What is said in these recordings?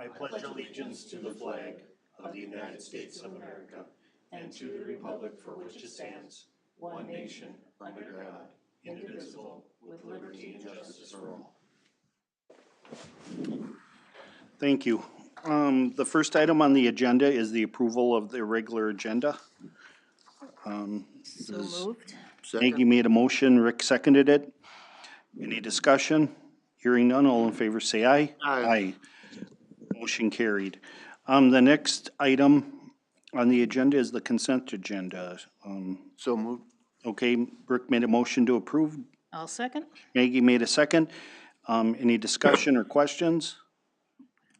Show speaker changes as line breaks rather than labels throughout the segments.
I pledge allegiance to the flag of the United States of America and to the republic for which it stands, one nation, under God, indivisible, with liberty and justice for all. Thank you. The first item on the agenda is the approval of the regular agenda.
So moved.
Maggie made a motion, Rick seconded it. Any discussion? Hearing none, all in favor say aye. Aye. Motion carried. The next item on the agenda is the consent agenda.
So moved.
Okay, Rick made a motion to approve.
I'll second.
Maggie made a second. Any discussion or questions?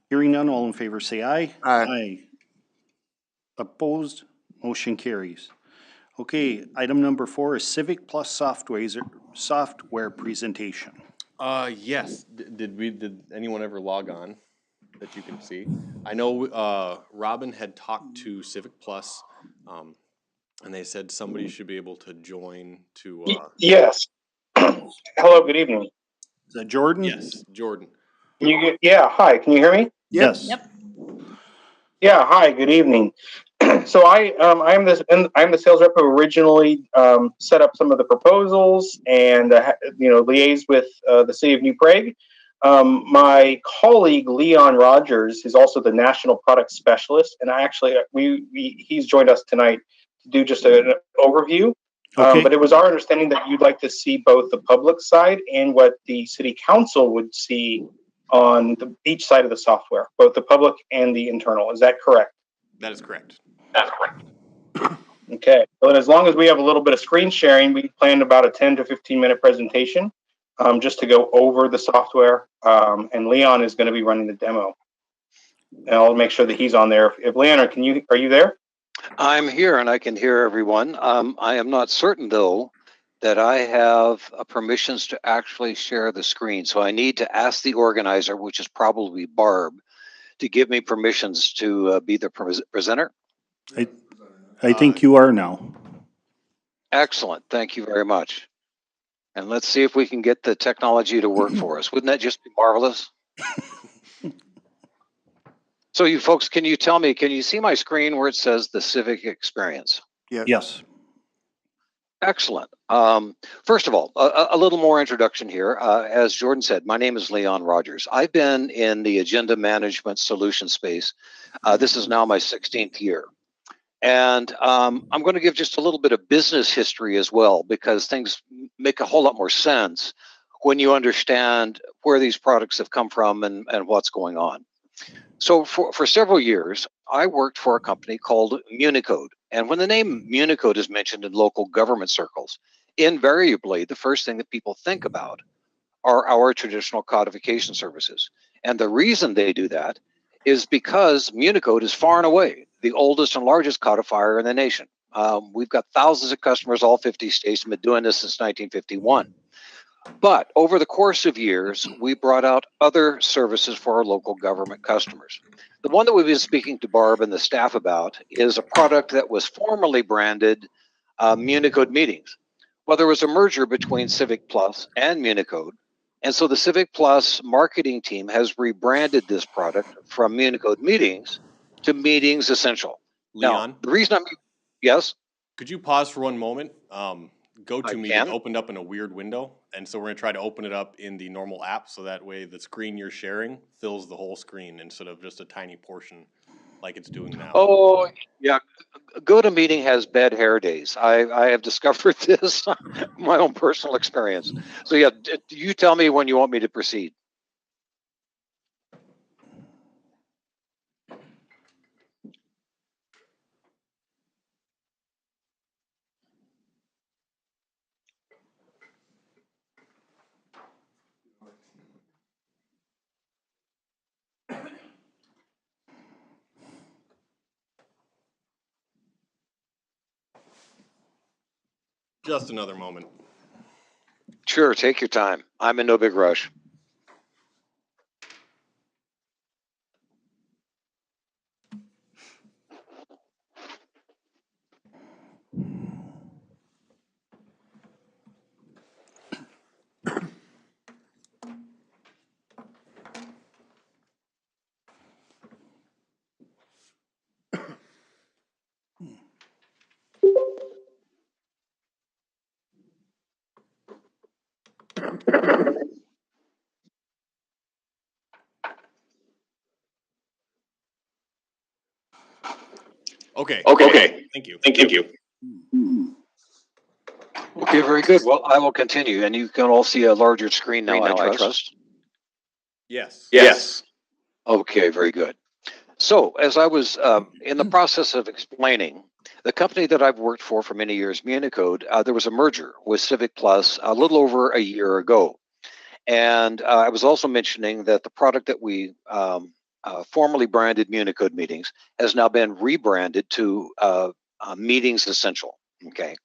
Hearing none, all in favor say aye.
Aye.
Opposed? Motion carries. Okay, item number 4 is Civic Plus software presentation.
Yes. Did anyone ever log on that you can see? I know Robin had talked to Civic Plus, and they said somebody should be able to join to.
Yes. Hello, good evening.
Is that Jordan?
Yes, Jordan.
Yeah, hi, can you hear me?
Yes.
Yep.
Yeah, hi, good evening. So I'm the sales rep who originally set up some of the proposals and liaised with the city of New Prague. My colleague Leon Rogers is also the national product specialist, and he's joined us tonight to do just an overview.
Okay.
But it was our understanding that you'd like to see both the public side and what the city council would see on each side of the software, both the public and the internal. Is that correct?
That is correct.
That's correct. Okay. Well, as long as we have a little bit of screen sharing, we planned about a 10 to 15-minute presentation just to go over the software. And Leon is going to be running the demo. And I'll make sure that he's on there. If Leon, are you there?
I'm here and I can hear everyone. I am not certain, though, that I have permissions to actually share the screen. So I need to ask the organizer, which is probably Barb, to give me permissions to be the presenter.
I think you are now.
Excellent. Thank you very much. And let's see if we can get the technology to work for us. Wouldn't that just be marvelous? So you folks, can you tell me, can you see my screen where it says the Civic Experience?
Yes.
Excellent. First of all, a little more introduction here. As Jordan said, my name is Leon Rogers. I've been in the agenda management solution space. This is now my 16th year. And I'm going to give just a little bit of business history as well, because things make a whole lot more sense when you understand where these products have come from and what's going on. So for several years, I worked for a company called Municode. And when the name Municode is mentioned in local government circles, invariably, the first thing that people think about are our traditional codification services. And the reason they do that is because Municode is far and away the oldest and largest codifier in the nation. We've got thousands of customers, all 50 states, and been doing this since 1951. But over the course of years, we brought out other services for our local government customers. The one that we've been speaking to Barb and the staff about is a product that was formerly branded Municode Meetings. Well, there was a merger between Civic Plus and Municode. And so the Civic Plus marketing team has rebranded this product from Municode Meetings to Meetings Essential.
Leon?
Now, the reason yes?
Could you pause for one moment? GoToMeeting
can.
opened up in a weird window, and so we're going to try to open it up in the normal app, so that way the screen you're sharing fills the whole screen instead of just a tiny portion like it's doing now.
Oh, yeah. GoToMeeting has bad hair days. I have discovered this my own personal experience. So yeah, you tell me when you want me to proceed.
Just another moment.
Sure, take your time. I'm in no big rush.
Okay.
Okay.
Thank you.
Thank you.
Okay, very good. Well, I will continue, and you can all see a larger screen now, I trust.
Yes.
Yes.
Okay, very good. So, as I was in the process of explaining, the company that I've worked for many years, Municode, there was a merger with Civic Plus a little over a year ago. And I was also mentioning that the product that we formerly branded Municode Meetings has now been rebranded to Meetings Essential. Okay.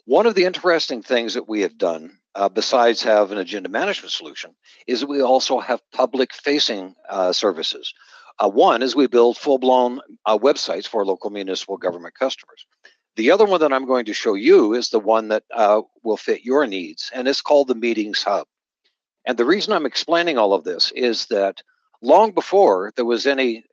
One of the interesting things that we have done, besides have an agenda management solution, is that we also have public-facing services. One is we build full-blown websites for local municipal government customers. The other one that I'm going to show you is the one that will fit your needs, and it's called the Meetings Hub. And the reason I'm explaining all of this is that long before there was any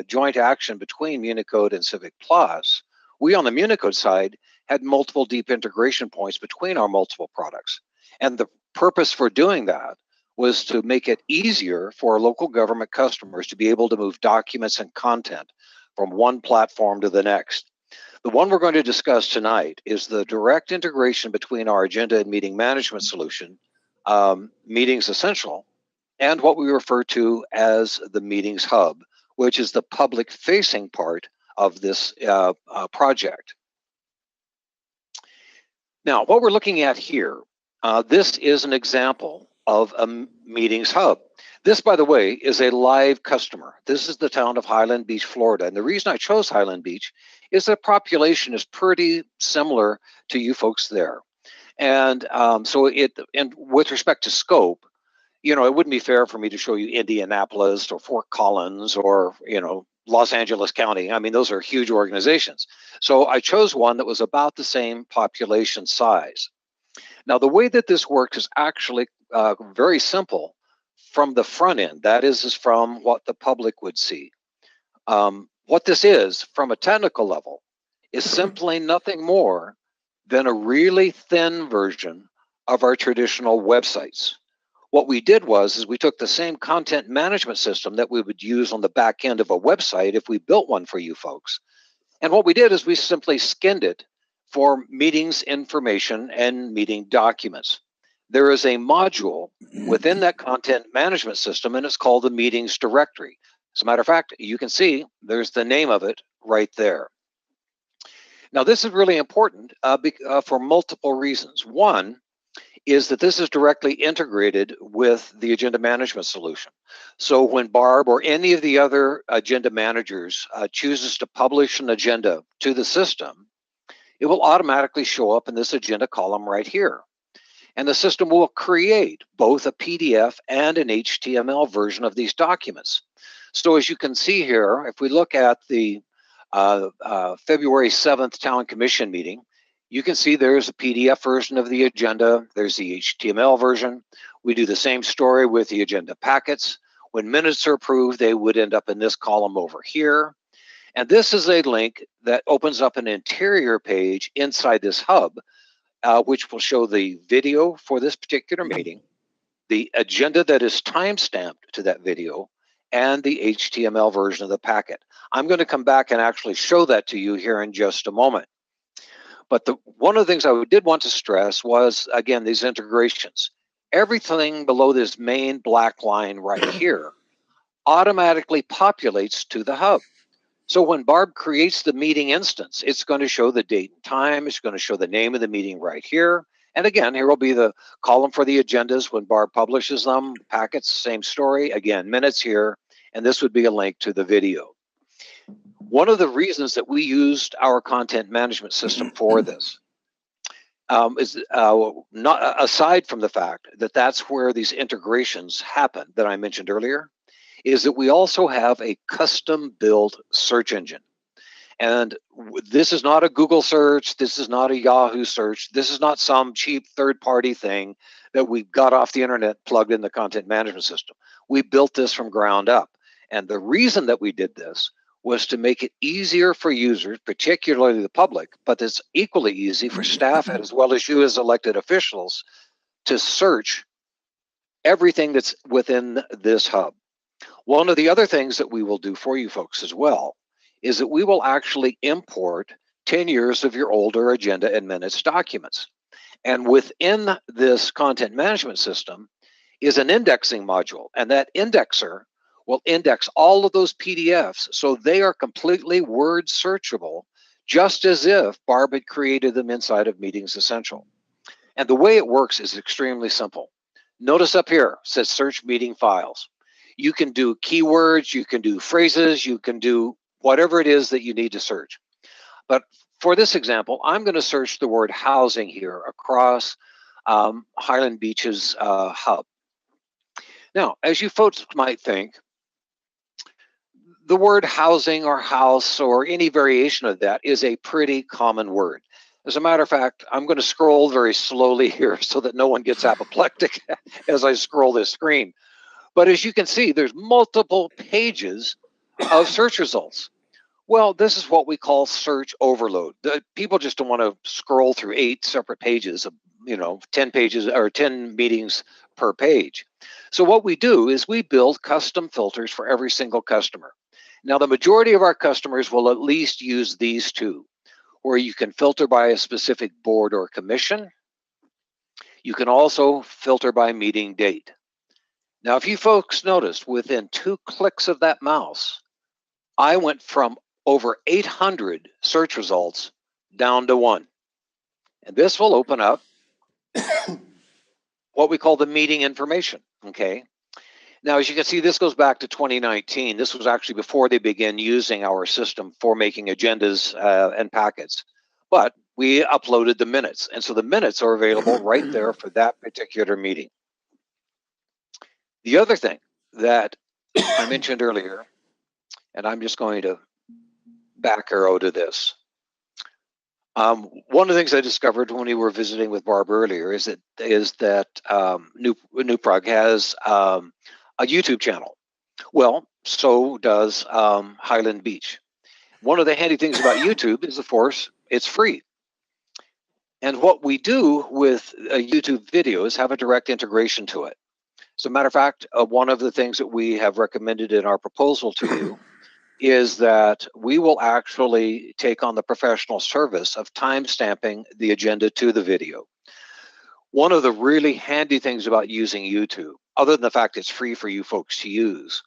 joint action between Municode and Civic Plus, we on the Municode side had multiple deep integration points between our multiple products. And the purpose for doing that was to make it easier for local government customers to be able to move documents and content from one platform to the next. The one we're going to discuss tonight is the direct integration between our agenda and meeting management solution, Meetings Essential, and what we refer to as the Meetings Hub, which is the public-facing part of this project. Now, what we're looking at here, this is an example of a Meetings Hub. This, by the way, is a live customer. This is the town of Highland Beach, Florida. And the reason I chose Highland Beach is the population is pretty similar to you folks there. And and with respect to scope, you know, it wouldn't be fair for me to show you Indianapolis or Fort Collins or, you know, Los Angeles County. I mean, those are huge organizations. So I chose one that was about the same population size. Now, the way that this works is actually very simple from the front end. That is from what the public would see. What this is, from a technical level, is simply nothing more than a really thin version of our traditional websites. What we did was we took the same content management system that we would use on the back end of a website if we built one for you folks. And what we did is we simply skinned it for meetings information and meeting documents. There is a module within that content management system, and it's called the Meetings Directory. As a matter of fact, you can see there's the name of it right there. Now, this is really important for multiple reasons. One is that this is directly integrated with the agenda management solution. So when Barb or any of the other agenda managers chooses to publish an agenda to the system, it will automatically show up in this agenda column right here. And the system will create both a PDF and an HTML version of these documents. So as you can see here, if we look at the February 7th Town Commission meeting, you can see there's a PDF version of the agenda. There's the HTML version. We do the same story with the agenda packets. When minutes are approved, they would end up in this column over here. And this is a link that opens up an interior page inside this hub, which will show the video for this particular meeting, the agenda that is timestamped to that video, and the HTML version of the packet. I'm going to come back and actually show that to you here in just a moment. But one of the things I did want to stress was, again, these integrations. Everything below this main black line right here automatically populates to the hub. So when Barb creates the meeting instance, it's going to show the date and time. It's going to show the name of the meeting right here. And again, here will be the column for the agendas when Barb publishes them. Packets, same story. Again, minutes here. And this would be a link to the video. One of the reasons that we used our content management system for this is not aside from the fact that that's where these integrations happen that I mentioned earlier, is that we also have a custom built search engine. And this is not a Google search. This is not a Yahoo search. This is not some cheap third-party thing that we got off the internet, plugged in the content management system. We built this from ground up. And the reason that we did this was to make it easier for users, particularly the public, but it's equally easy for staff as well as you as elected officials to search everything that's within this hub. One of the other things that we will do for you folks as well is that we will actually import 10 years of your older agenda and minutes documents. And within this content management system is an indexing module, and that indexer will index all of those PDFs so they are completely word searchable, just as if Barb had created them inside of Meetings Essential. And the way it works is extremely simple. Notice up here, it says search meeting files. You can do keywords, you can do phrases, you can do whatever it is that you need to search. But for this example, I'm going to search the word housing here across Highland Beach's hub. Now, as you folks might think, the word housing or house or any variation of that is a pretty common word. As a matter of fact, I'm going to scroll very slowly here so that no one gets apoplectic as I scroll this screen. But as you can see, there's multiple pages of search results. Well, this is what we call search overload. People just don't want to scroll through 8 separate pages of, 10 pages or 10 meetings per page. So what we do is we build custom filters for every single customer. Now, the majority of our customers will at least use these two, where you can filter by a specific board or commission. You can also filter by meeting date. Now, if you folks noticed, within 2 clicks of that mouse, I went from over 800 search results down to 1. And this will open up what we call the meeting information, okay? Now, as you can see, this goes back to 2019. This was actually before they began using our system for making agendas and packets. But we uploaded the minutes. And so the minutes are available right there for that particular meeting. The other thing that I mentioned earlier, and I'm just going to back arrow to this. One of the things I discovered when we were visiting with Barb earlier is that New Prague has a YouTube channel. Well, so does Highland Beach. One of the handy things about YouTube is, of course, it's free. And what we do with a YouTube video is have a direct integration to it. As a matter of fact, one of the things that we have recommended in our proposal to you is that we will actually take on the professional service of timestamping the agenda to the video. One of the really handy things about using YouTube, other than the fact it's free for you folks to use,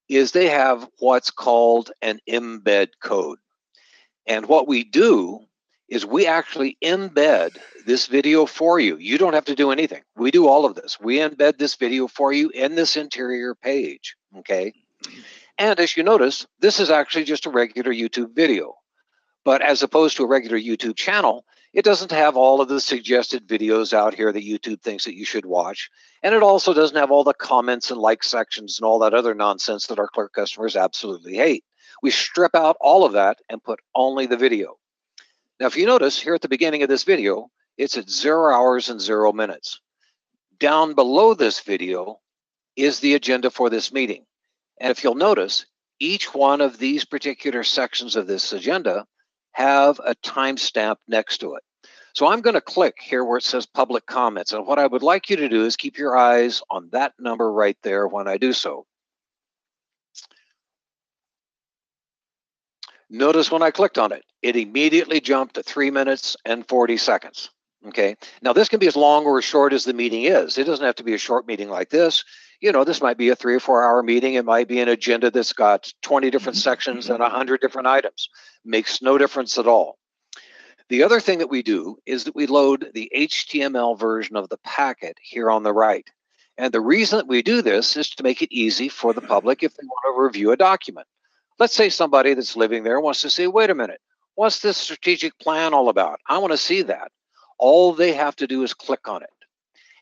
is they have what's called an embed code. And what we do is we actually embed this video for you. You don't have to do anything. We do all of this. We embed this video for you in this interior page, okay? And as you notice, this is actually just a regular YouTube video. But as opposed to a regular YouTube channel, it doesn't have all of the suggested videos out here that YouTube thinks that you should watch. And it also doesn't have all the comments and like sections and all that other nonsense that our clerk customers absolutely hate. We strip out all of that and put only the video. Now, if you notice here at the beginning of this video, it's at 0 hours and 0 minutes. Down below this video is the agenda for this meeting. And if you'll notice, each one of these particular sections of this agenda have a timestamp next to it. So I'm going to click here where it says public comments. And what I would like you to do is keep your eyes on that number right there when I do so. Notice when I clicked on it, it immediately jumped to 3 minutes and 40 seconds. Okay. Now this can be as long or as short as the meeting is. It doesn't have to be a short meeting like this. This might be a 3 or 4 hour meeting. It might be an agenda that's got 20 different sections and 100 different items. Makes no difference at all. The other thing that we do is that we load the HTML version of the packet here on the right. And the reason that we do this is to make it easy for the public if they want to review a document. Let's say somebody that's living there wants to say, wait a minute, what's this strategic plan all about? I want to see that. All they have to do is click on it.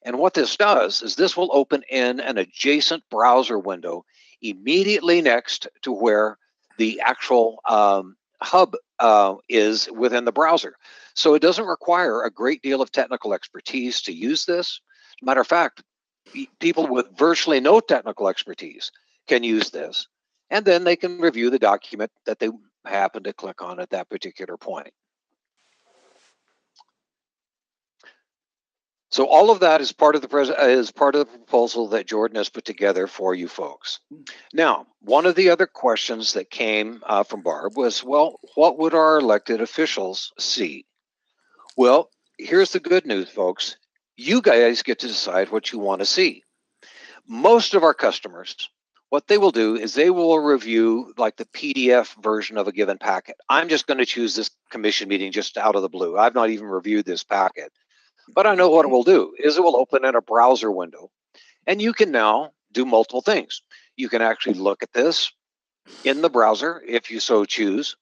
And what this does is this will open in an adjacent browser window immediately next to where the actual hub is within the browser. So it doesn't require a great deal of technical expertise to use this. As a matter of fact, people with virtually no technical expertise can use this. And then they can review the document that they happen to click on at that particular point. So all of that is part of the proposal that Jordan has put together for you folks. Now, one of the other questions that came from Barb was, well, what would our elected officials see? Well, here's the good news, folks. You guys get to decide what you want to see. Most of our customers, what they will do is they will review like the PDF version of a given packet. I'm just going to choose this commission meeting just out of the blue. I've not even reviewed this packet. But I know what it will do is it will open in a browser window, and you can now do multiple things. You can actually look at this in the browser if you so choose.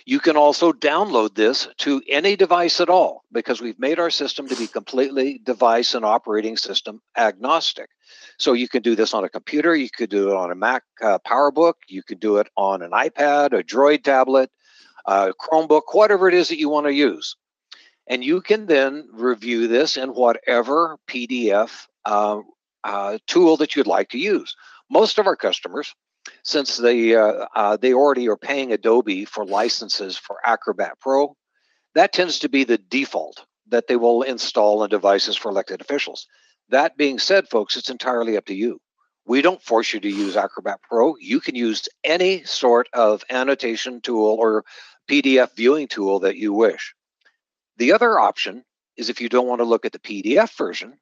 You can also download this to any device at all, because we've made our system to be completely device and operating system agnostic. So you can do this on a computer, you could do it on a Mac PowerBook, you could do it on an iPad, a Droid tablet, Chromebook, whatever it is that you want to use. And you can then review this in whatever PDF tool that you'd like to use. Most of our customers, since they already are paying Adobe for licenses for Acrobat Pro, that tends to be the default that they will install on devices for elected officials. That being said, folks, it's entirely up to you. We don't force you to use Acrobat Pro. You can use any sort of annotation tool or PDF viewing tool that you wish. The other option is if you don't want to look at the PDF version,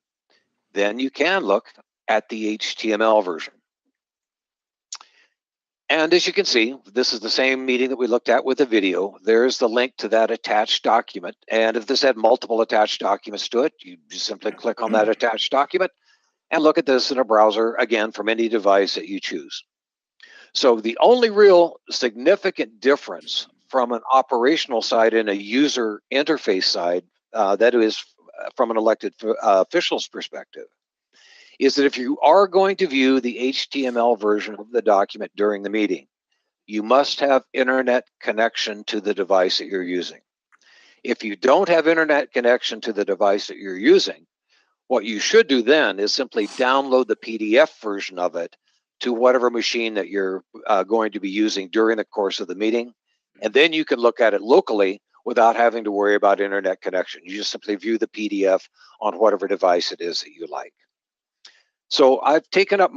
then you can look at the HTML version. And as you can see, this is the same meeting that we looked at with the video. There's the link to that attached document. And if this had multiple attached documents to it, you just simply click on that attached document and look at this in a browser, again, from any device that you choose. So the only real significant difference from an operational side and a user interface side, that is from an elected official's perspective, is that if you are going to view the HTML version of the document during the meeting, you must have internet connection to the device that you're using. If you don't have internet connection to the device that you're using, what you should do then is simply download the PDF version of it to whatever machine that you're going to be using during the course of the meeting. And then you can look at it locally without having to worry about internet connection. You just simply view the PDF on whatever device it is that you like. So I've taken up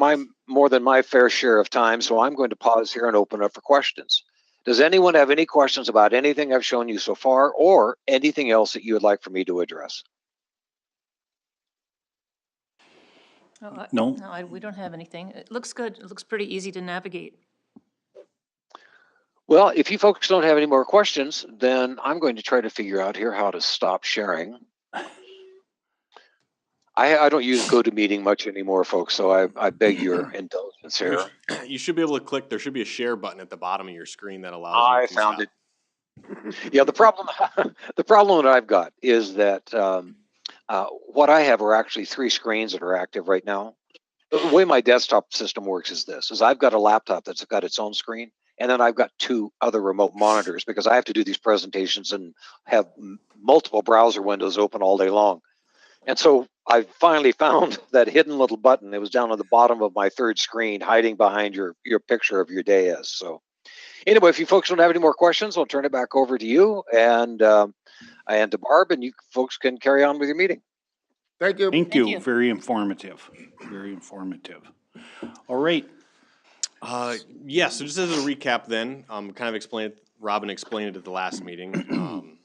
more than my fair share of time, so I'm going to pause here and open up for questions. Does anyone have any questions about anything I've shown you so far, or anything else that you would like for me to address?
No?
We don't have anything. It looks good. It looks pretty easy to navigate.
Well, if you folks don't have any more questions, then I'm going to try to figure out here how to stop sharing. I don't use GoToMeeting much anymore, folks, so I beg your indulgence here.
You should be able to click. There should be a share button at the bottom of your screen that allows you
I
to
found
stop.
it. Yeah, the problem that I've got is that what I have are actually 3 screens that are active right now. The way my desktop system works is this: I've got a laptop that's got its own screen, and then I've got 2 other remote monitors because I have to do these presentations and have multiple browser windows open all day long. And so I finally found that hidden little button. It was down on the bottom of my 3rd screen, hiding behind your picture of your dais. So anyway, if you folks don't have any more questions, I'll turn it back over to you and to Barb, and you folks can carry on with your meeting.
Thank you.
Thank you. Very informative. Very informative. All right.
Yeah, so just as a recap then, kind of Robin explained it at the last meeting.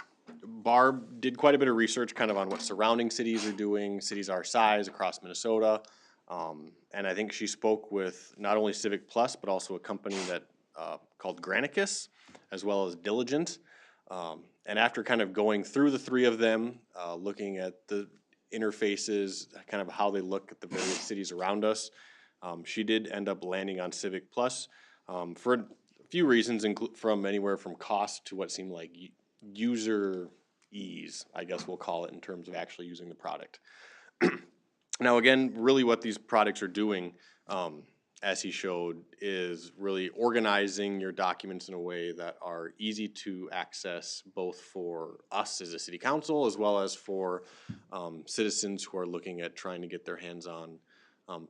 Barb did quite a bit of research kind of on what surrounding cities are doing, cities our size across Minnesota. And I think she spoke with not only Civic Plus, but also a company that called Granicus, as well as Diligent. And after kind of going through the 3 of them, looking at the interfaces, kind of how they look at the various cities around us, she did end up landing on Civic Plus for a few reasons, from anywhere from cost to what seemed like user ease, I guess we'll call it, in terms of actually using the product. Now, again, really what these products are doing, as he showed, is really organizing your documents in a way that are easy to access, both for us as a city council as well as for citizens who are looking at trying to get their hands on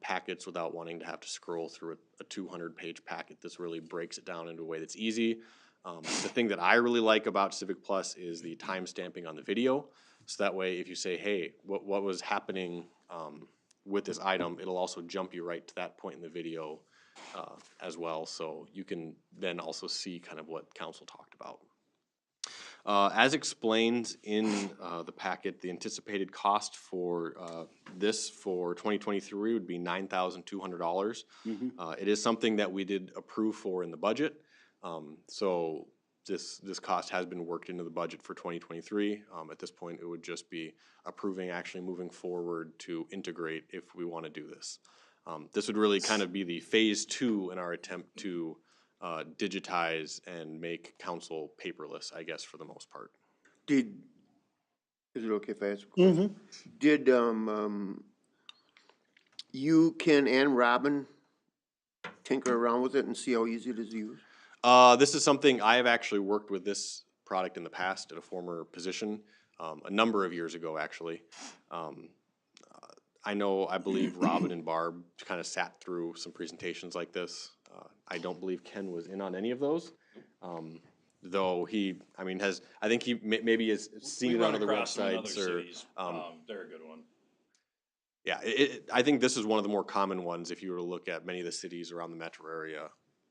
packets without wanting to have to scroll through a 200-page packet. This really breaks it down into a way that's easy. The thing that I really like about Civic Plus is the time stamping on the video. So that way, if you say, hey, what was happening with this item, it'll also jump you right to that point in the video as well. So you can then also see kind of what council talked about. As explained in the packet, the anticipated cost for this for 2023 would be $9,200. It is something that we did approve for in the budget. So this cost has been worked into the budget for 2023. At this point, it would just be approving actually moving forward to integrate if we want to do this. This would really kind of be the phase 2 in our attempt to digitize and make council paperless, I guess, for the most part.
Is it okay if I ask a question? Did, you, Ken, and Robin tinker around with it and see how easy it is to use?
This is something I have actually worked with this product in the past at a former position, a number of years ago, actually. I believe Robin and Barb kind of sat through some presentations like this. I don't believe Ken was in on any of those. Though he, I think he maybe has seen it on other websites or.
They're a good one.
Yeah, I think this is one of the more common ones. If you were to look at many of the cities around the metro area,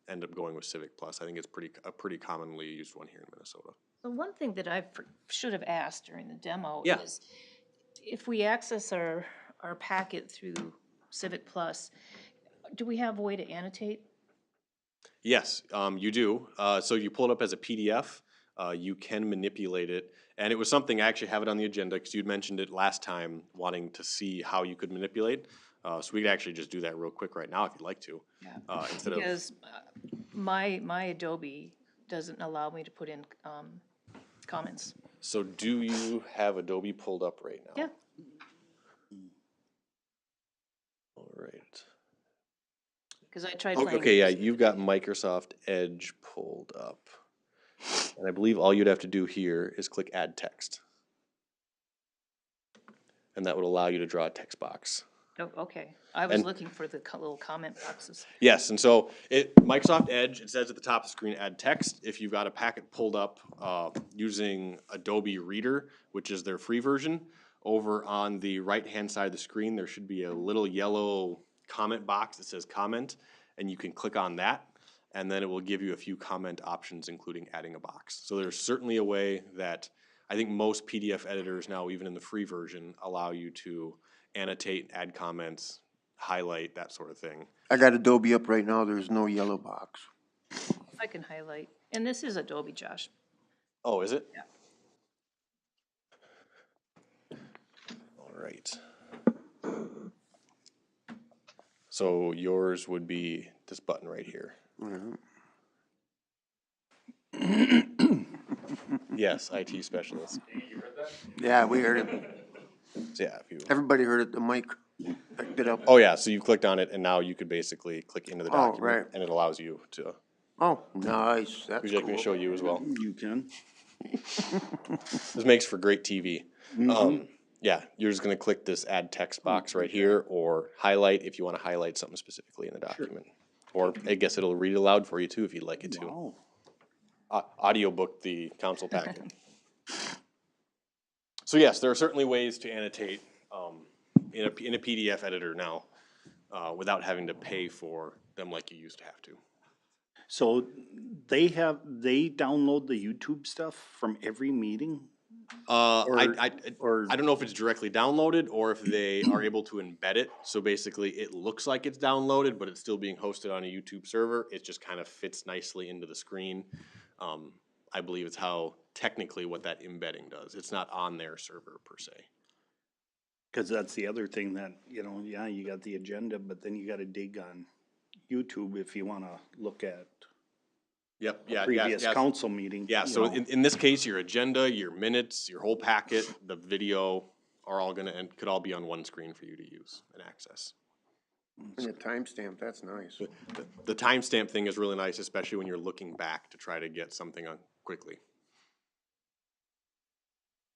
end up going with Civic Plus. I think it's a pretty commonly used one here in Minnesota.
The one thing that I should have asked during the demo
Yeah.
is if we access our packet through Civic Plus, do we have a way to annotate?
Yes, you do. So you pull it up as a PDF. You can manipulate it. And it was something I actually have it on the agenda because you'd mentioned it last time, wanting to see how you could manipulate. So we could actually just do that real quick right now if you'd like to.
Yeah.
Instead
Because my Adobe doesn't allow me to put in comments.
So do you have Adobe pulled up right now?
Yeah.
All right.
Because I tried playing.
Okay, yeah, you've got Microsoft Edge pulled up. And I believe all you'd have to do here is click Add Text. And that would allow you to draw a text box.
Oh, okay. I was looking for the little comment boxes.
Yes, and so Microsoft Edge, it says at the top of the screen, add text. If you've got a packet pulled up using Adobe Reader, which is their free version, over on the right-hand side of the screen, there should be a little yellow comment box that says comment, and you can click on that, and then it will give you a few comment options, including adding a box. So there's certainly a way that I think most PDF editors now, even in the free version, allow you to annotate, add comments, highlight, that sort of thing.
I got Adobe up right now, there's no yellow box.
If I can highlight. And this is Adobe, Josh.
Oh, is it?
Yeah.
All right. So yours would be this button right here. Yes, IT specialist.
Yeah, we heard it.
So yeah, if you.
Everybody heard it, the mic picked it up.
Oh yeah, so you clicked on it, and now you could basically click into the
Oh,
document,
right.
and it allows you to.
Oh, nice, that's
Would you like me to show
cool.
you as well?
You can.
This makes for great TV. Yeah, you're just gonna click this add text box right here, or highlight if you want to highlight something specifically in the document. Or I guess it'll read aloud for you too if you'd like it to.
Wow.
Audiobook the council packet. So yes, there are certainly ways to annotate in a PDF editor now without having to pay for them like you used to have to.
So they download the YouTube stuff from every meeting?
I
or-
don't know if it's directly downloaded or if they are able to embed it. So basically it looks like it's downloaded, but it's still being hosted on a YouTube server. It just kind of fits nicely into the screen. I believe it's how technically what that embedding does. It's not on their server per se.
Because that's the other thing that, yeah, you got the agenda, but then you got to dig on YouTube if you want to look at
Yep,
previous council meeting.
Yeah, so in this case, your agenda, your minutes, your whole packet, the video are all could all be on one screen for you to use and access.
And a timestamp, that's nice.
The timestamp thing is really nice, especially when you're looking back to try to get something on quickly.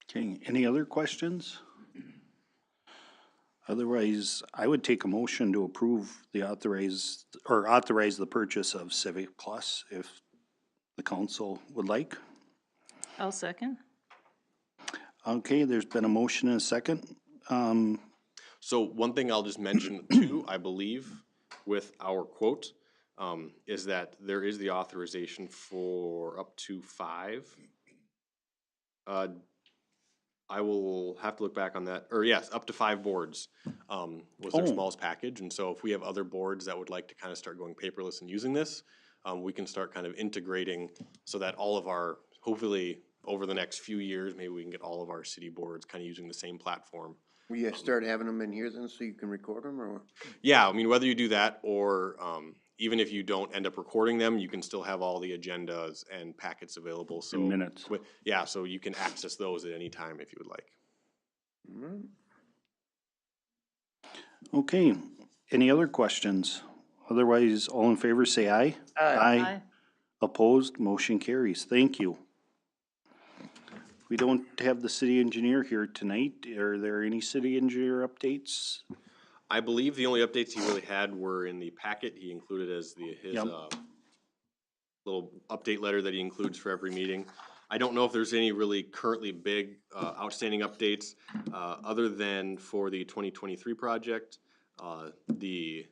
Okay, any other questions? Otherwise, I would take a motion to approve authorize the purchase of Civic Plus if the council would like.
I'll second.
Okay, there's been a motion and a second.
So one thing I'll just mention too, I believe, with our quote, is that there is the authorization for up to 5. I will have to look back on that, or yes, up to 5 boards, was their
Oh.
smallest package, and so if we have other boards that would like to kind of start going paperless and using this, we can start kind of integrating so that all of our, hopefully, over the next few years, maybe we can get all of our city boards kind of using the same platform.
Will you start having them in here then so you can record them or what?
Yeah, I mean, whether you do that or even if you don't end up recording them, you can still have all the agendas and packets available. So
minutes.
Yeah, so you can access those at any time if you would like.
Okay, any other questions? Otherwise, all in favor say aye.
Aye.
Opposed, motion carries. Thank you. We don't have the city engineer here tonight. Are there any city engineer updates?
I believe the only updates he really had were in the packet he included as his
Yep.
little update letter that he includes for every meeting. I don't know if there's any really currently big outstanding updates other than for the 2023 project. The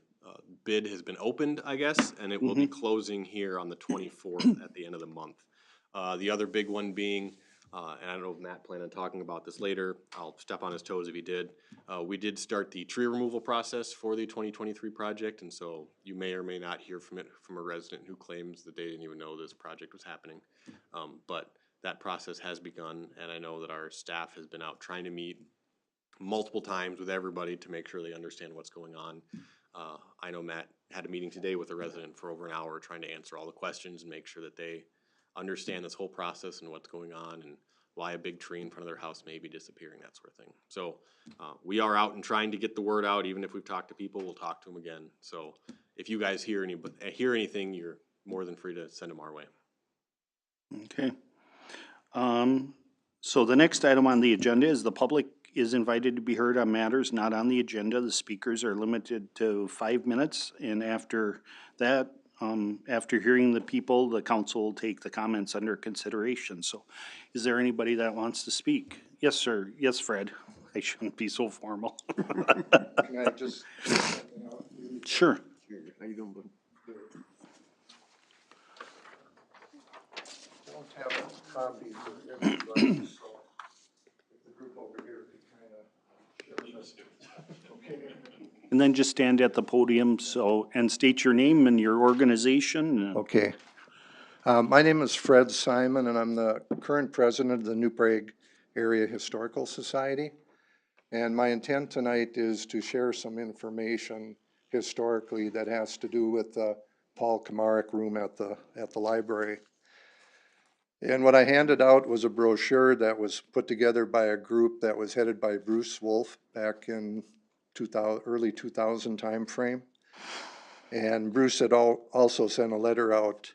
bid has been opened, I guess, and it will be closing here on the 24th at the end of the month. The other big one being, and I don't know if Matt planned on talking about this later, I'll step on his toes if he did. We did start the tree removal process for the 2023 project, and so you may or may not hear from a resident who claims that they didn't even know this project was happening. But that process has begun, and I know that our staff has been out trying to meet multiple times with everybody to make sure they understand what's going on. I know Matt had a meeting today with a resident for over an hour trying to answer all the questions and make sure that they understand this whole process and what's going on and why a big tree in front of their house may be disappearing, that sort of thing. So we are out and trying to get the word out. Even if we've talked to people, we'll talk to them again. So if you guys hear anything, you're more than free to send them our way.
Okay. So the next item on the agenda is the public is invited to be heard on matters not on the agenda. The speakers are limited to 5 minutes, and after that, after hearing the people, the council will take the comments under consideration. So is there anybody that wants to speak? Yes, sir. Yes, Fred. I shouldn't be so formal.
Can I just?
Sure.
How you doing, bud?
Don't have a copy for everybody, so if the group over here could kind of share this. Okay.
And then just stand at the podium and state your name and your organization.
Okay. My name is Fred Simon, and I'm the current president of the New Prague Area Historical Society. And my intent tonight is to share some information historically that has to do with the Paul Komarek room at the library. And what I handed out was a brochure that was put together by a group that was headed by Bruce Wolf back in early 2000 timeframe. And Bruce had also sent a letter out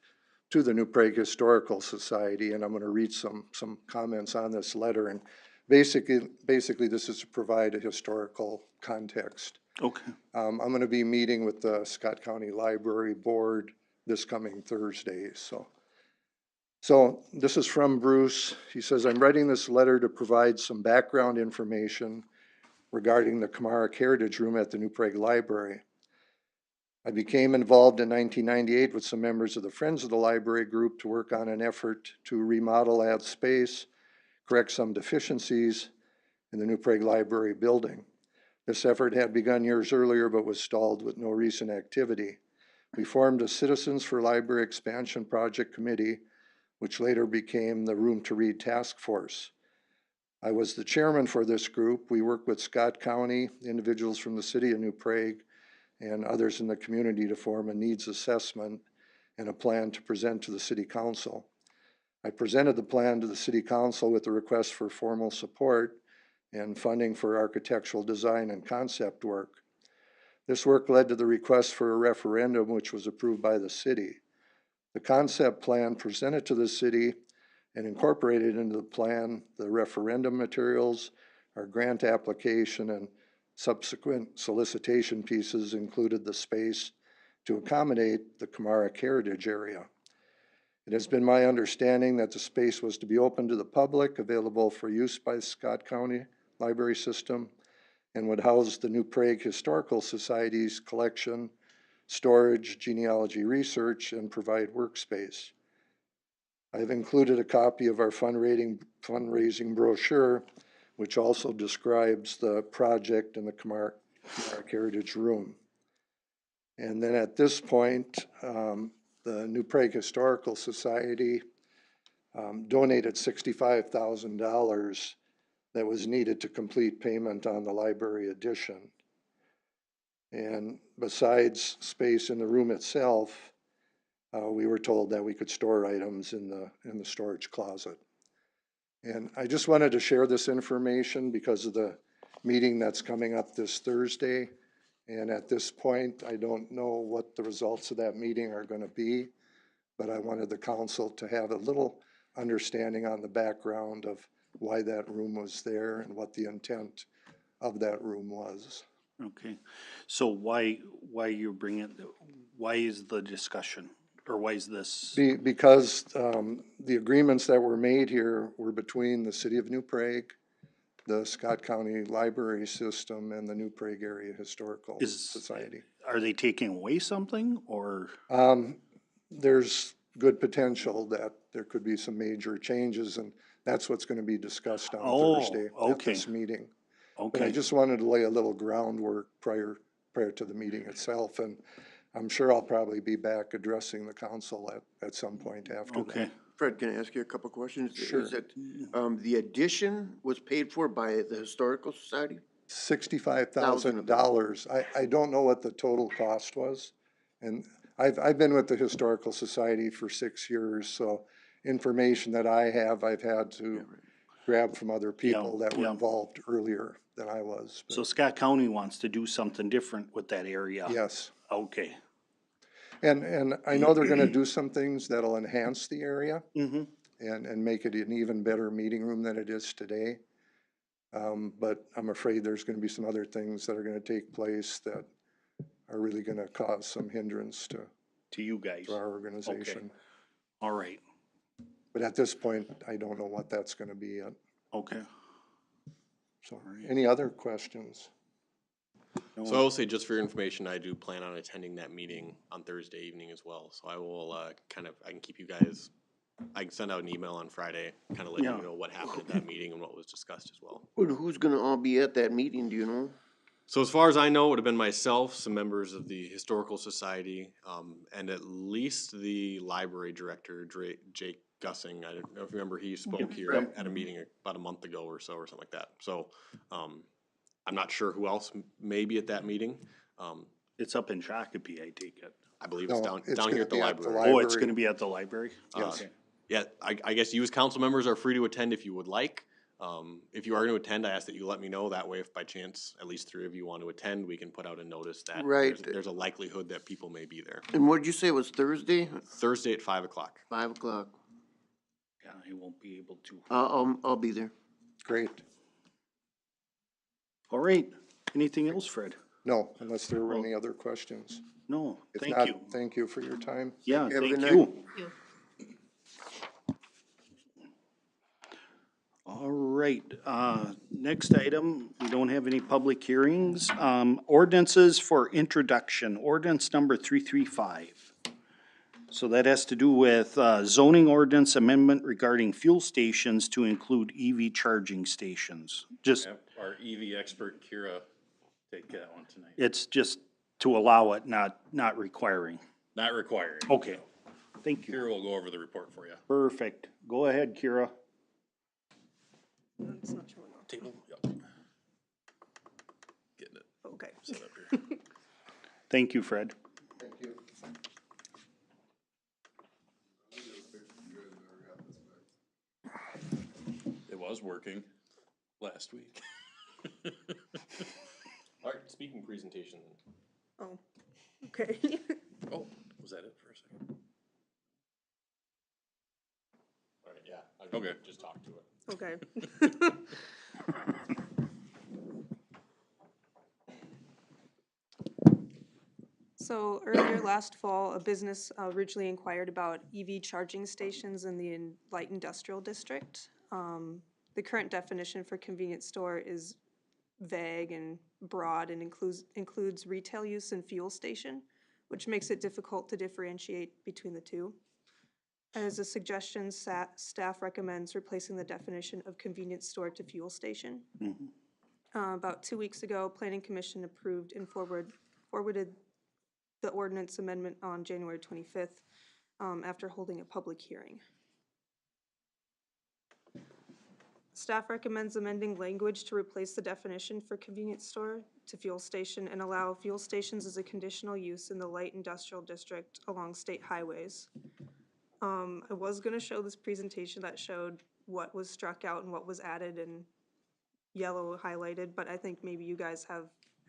to the New Prague Historical Society, and I'm going to read some comments on this letter. And basically this is to provide a historical context.
Okay.
I'm going to be meeting with the Scott County Library Board this coming Thursday. So this is from Bruce. He says, I'm writing this letter to provide some background information regarding the Komarek Heritage Room at the New Prague Library. I became involved in 1998 with some members of the Friends of the Library group to work on an effort to remodel, add space, correct some deficiencies in the New Prague Library building. This effort had begun years earlier but was stalled with no recent activity. We formed a Citizens for Library Expansion Project Committee, which later became the Room to Read Task Force. I was the chairman for this group. We worked with Scott County, individuals from the city of New Prague, and others in the community to form a needs assessment and a plan to present to the city council. I presented the plan to the city council with a request for formal support and funding for architectural design and concept work. This work led to the request for a referendum, which was approved by the city. The concept plan presented to the city and incorporated into the plan the referendum materials, our grant application, and subsequent solicitation pieces included the space to accommodate the Komarek Heritage Area. It has been my understanding that the space was to be open to the public, available for use by the Scott County Library System, and would house the New Prague Historical Society's collection, storage, genealogy research, and provide workspace. I have included a copy of our fundraising brochure, which also describes the project in the Camargue Heritage Room. And then at this point, the New Prague Historical Society donated $65,000 that was needed to complete payment on the library addition. And besides space in the room itself, we were told that we could store items in the storage closet. And I just wanted to share this information because of the meeting that's coming up this Thursday. And at this point, I don't know what the results of that meeting are going to be, but I wanted the council to have a little understanding on the background of why that room was there and what the intent of that room was.
Okay, so why you bring it, why is the discussion, or why is this?
Because the agreements that were made here were between the city of New Prague, the Scott County Library System, and the New Prague Area Historical Society.
Are they taking away something, or?
There's good potential that there could be some major changes, and that's what's going to be discussed on Thursday at this meeting. But I
Okay,
just wanted to lay a little groundwork prior to the meeting itself, and I'm sure I'll probably be back addressing the council at some point after
okay.
that.
Fred, can I ask you a couple questions?
Sure.
Is it, the addition was paid for by the Historical Society?
$65,000. I don't know what the total cost was, and I've been with the Historical Society for 6 years, so information that I have, I've had to grab from other people that were
yeah.
involved earlier than I was. But
So Scott County wants to do something different with that area?
yes,
Okay.
and I know they're gonna do some things that'll enhance the area
Mm-hmm.
and make it an even better meeting room than it is today. But I'm afraid there's gonna be some other things that are gonna take place that are really gonna cause some hindrance to
To you guys?
our organization.
All right,
But at this point, I don't know what that's gonna be yet.
okay.
So, any other questions?
So I will say, just for your information, I do plan on attending that meeting on Thursday evening as well. So I will I can keep you guys, I can send out an email on Friday, kind of letting
Yeah.
you know what happened at that meeting and what was discussed as well.
Who's gonna all be at that meeting, do you know?
So as far as I know, it would have been myself, some members of the Historical Society, and at least the library director, Jake Gussing. I don't know if you remember, he spoke here
Right.
at a meeting about a month ago or so, or something like that. So I'm not sure who else may be at that meeting.
It's up in Shakopee, I take it.
I believe it's
No,
down
it's
down
gonna
here at the
be at the
library.
Oh, it's
Library.
gonna be at the library?
Yes.
Okay.
Yeah, I guess you as council members are free to attend if you would like. If you are going to attend, I ask that you let me know. That way, if by chance at least 3 of you want to attend, we can put out a notice that
Right.
there's a likelihood that people may be there.
And what did you say it was Thursday?
Thursday at 5 o'clock.
5 o'clock.
Yeah, I won't be able to.
I'll be there.
Great.
All right, anything else, Fred?
No, unless there were any other questions.
No,
If
thank
not,
you.
thank you for your time.
Yeah,
Have a
thank
good night.
you.
You.
All right, next item, we don't have any public hearings. Ordinances for introduction, ordinance number 335. So that has to do with zoning ordinance amendment regarding fuel stations to include EV charging stations. Just,
Our EV expert Kira take that one tonight.
it's just to allow it, not requiring.
Not required.
Okay, thank you.
Kira will go over the report for you.
Perfect. Go ahead, Kira.
It's not showing up.
Table, yep. Getting it
Okay.
set up here.
Thank you, Fred.
Thank you.
It was working last week.
All right, speaking presentation.
Oh, okay.
Oh, was that it for a second?
All right, yeah. Okay. Just talk to it.
Okay. So earlier last fall, a business originally inquired about EV charging stations in the light industrial district. The current definition for convenience store is vague and broad and includes retail use and fuel station, which makes it difficult to differentiate between the two. As a suggestion, staff recommends replacing the definition of convenience store to fuel station. About 2 weeks ago, Planning Commission approved and forwarded the ordinance amendment on January 25th after holding a public hearing. Staff recommends amending language to replace the definition for convenience store to fuel station and allow fuel stations as a conditional use in the light industrial district along state highways. I was gonna show this presentation that showed what was struck out and what was added and yellow highlighted, but I think maybe you guys have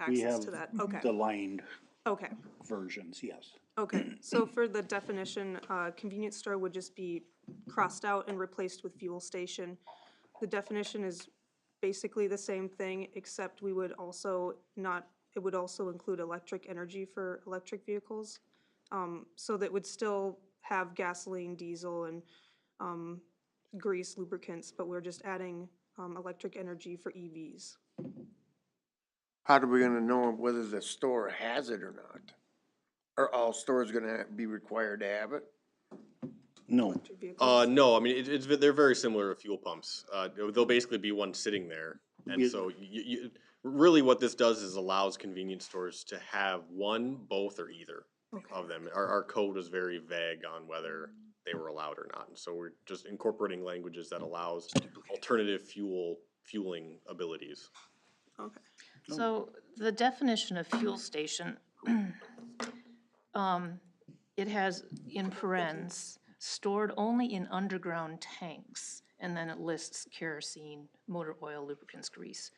We
access
have
to that. Okay,
the lined
okay.
versions, yes.
Okay, so for the definition, convenience store would just be crossed out and replaced with fuel station. The definition is basically the same thing, except we would also it would also include electric energy for electric vehicles. So that would still have gasoline, diesel, and grease lubricants, but we're just adding electric energy for EVs.
How are we gonna know whether the store has it or not? Are all stores gonna be required to have it?
No,
Electric vehicles.
No, I mean, they're very similar to fuel pumps. There'll basically be one sitting there. And so really what this does is allows convenience stores to have one, both, or either of them. Our code was very vague on whether they were allowed or not. And so we're just incorporating languages that allows alternative fueling abilities.
Okay.
So the definition of fuel station, it has in parens, stored only in underground tanks, and then it lists kerosene, motor oil, lubricants, grease,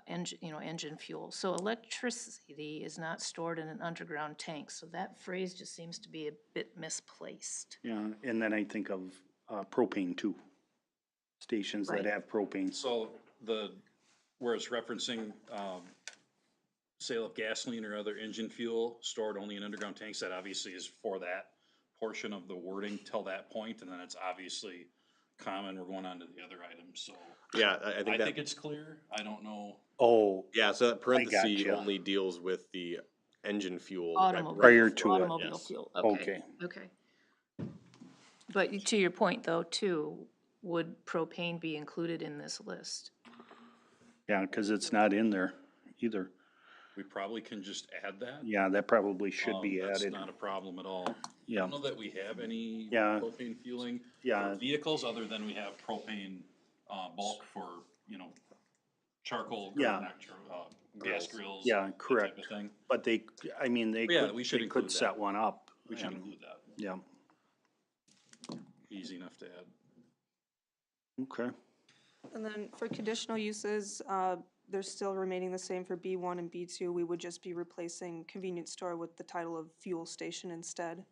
engine fuel. So electricity is not stored in an underground tank, so that phrase just seems to be a bit misplaced.
yeah, and then I think of propane too. Stations that
Right.
have propane.
So where it's referencing, sale of gasoline or other engine fuel stored only in underground tanks, that obviously is for that portion of the wording till that point, and then it's obviously common, we're going on to the other items, so.
Yeah,
I think it's clear, I don't know.
Oh,
yeah, so that parenthesis
gotcha.
only deals with the engine fuel.
Prior to it,
Automobile
yes.
fuel,
okay.
okay. But to your point though, too, would propane be included in this list?
Yeah, cause it's not in there either.
We probably can just add that.
Yeah, that probably should be
That's
added.
not a problem at all. I
Yeah,
don't know that we have any
Yeah.
propane fueling
Yeah.
for vehicles, other than we have propane, bulk for, charcoal, or
Yeah.
not gas grills.
Yeah,
that type
correct.
of thing.
But they
Yeah, we should
they
include
could
that.
set one up.
We should
and-
include that.
Yeah,
Easy enough to add.
okay.
And then for conditional uses, they're still remaining the same for B1 and B2. We would just be replacing convenience store with the title of fuel station instead.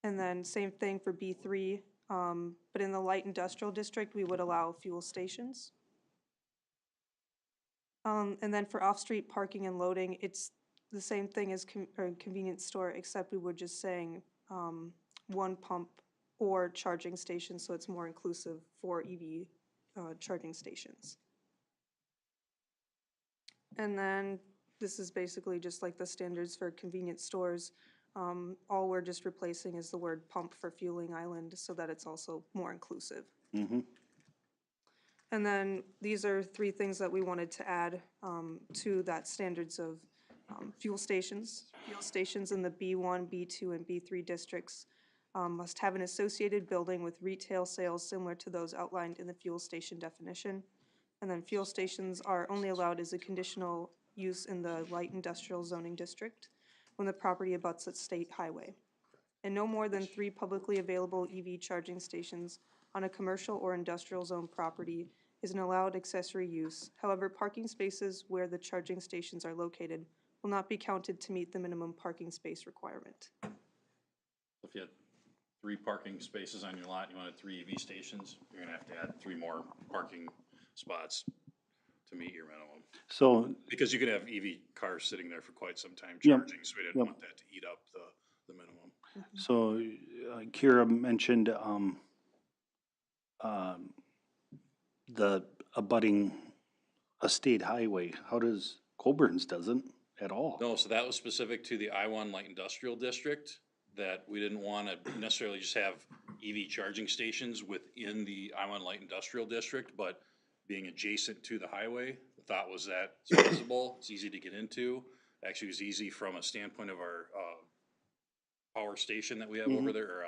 And then same thing for B3, but in the light industrial district, we would allow fuel stations. And then for off-street parking and loading, it's the same thing as convenience store, except we were just saying one pump or charging station, so it's more inclusive for EV charging stations. And then this is basically just like the standards for convenience stores. All we're just replacing is the word pump for fueling island so that it's also more inclusive.
Mm-hmm.
And then these are 3 things that we wanted to add to that standards of fuel stations. Fuel stations in the B1, B2, and B3 districts must have an associated building with retail sales similar to those outlined in the fuel station definition. And then fuel stations are only allowed as a conditional use in the light industrial zoning district when the property abuts a state highway. And no more than 3 publicly available EV charging stations on a commercial or industrial zone property is an allowed accessory use. However, parking spaces where the charging stations are located will not be counted to meet the minimum parking space requirement.
If you had 3 parking spaces on your lot, and you wanted 3 EV stations, you're gonna have to add 3 more parking spots to to meet your minimum.
So,
Because you could have EV cars sitting there for quite some time
Yep,
charging, so we didn't
yep.
want that to eat up the minimum.
so Kira mentioned, the abutting a state highway. How does, Coburn's doesn't at all?
No, so that was specific to the I-1 Light Industrial District, that we didn't wanna necessarily just have EV charging stations within the I-1 Light Industrial District, but being adjacent to the highway, the thought was that it's visible, it's easy to get into. Actually, it was easy from a standpoint of our, power station that we have over there, or,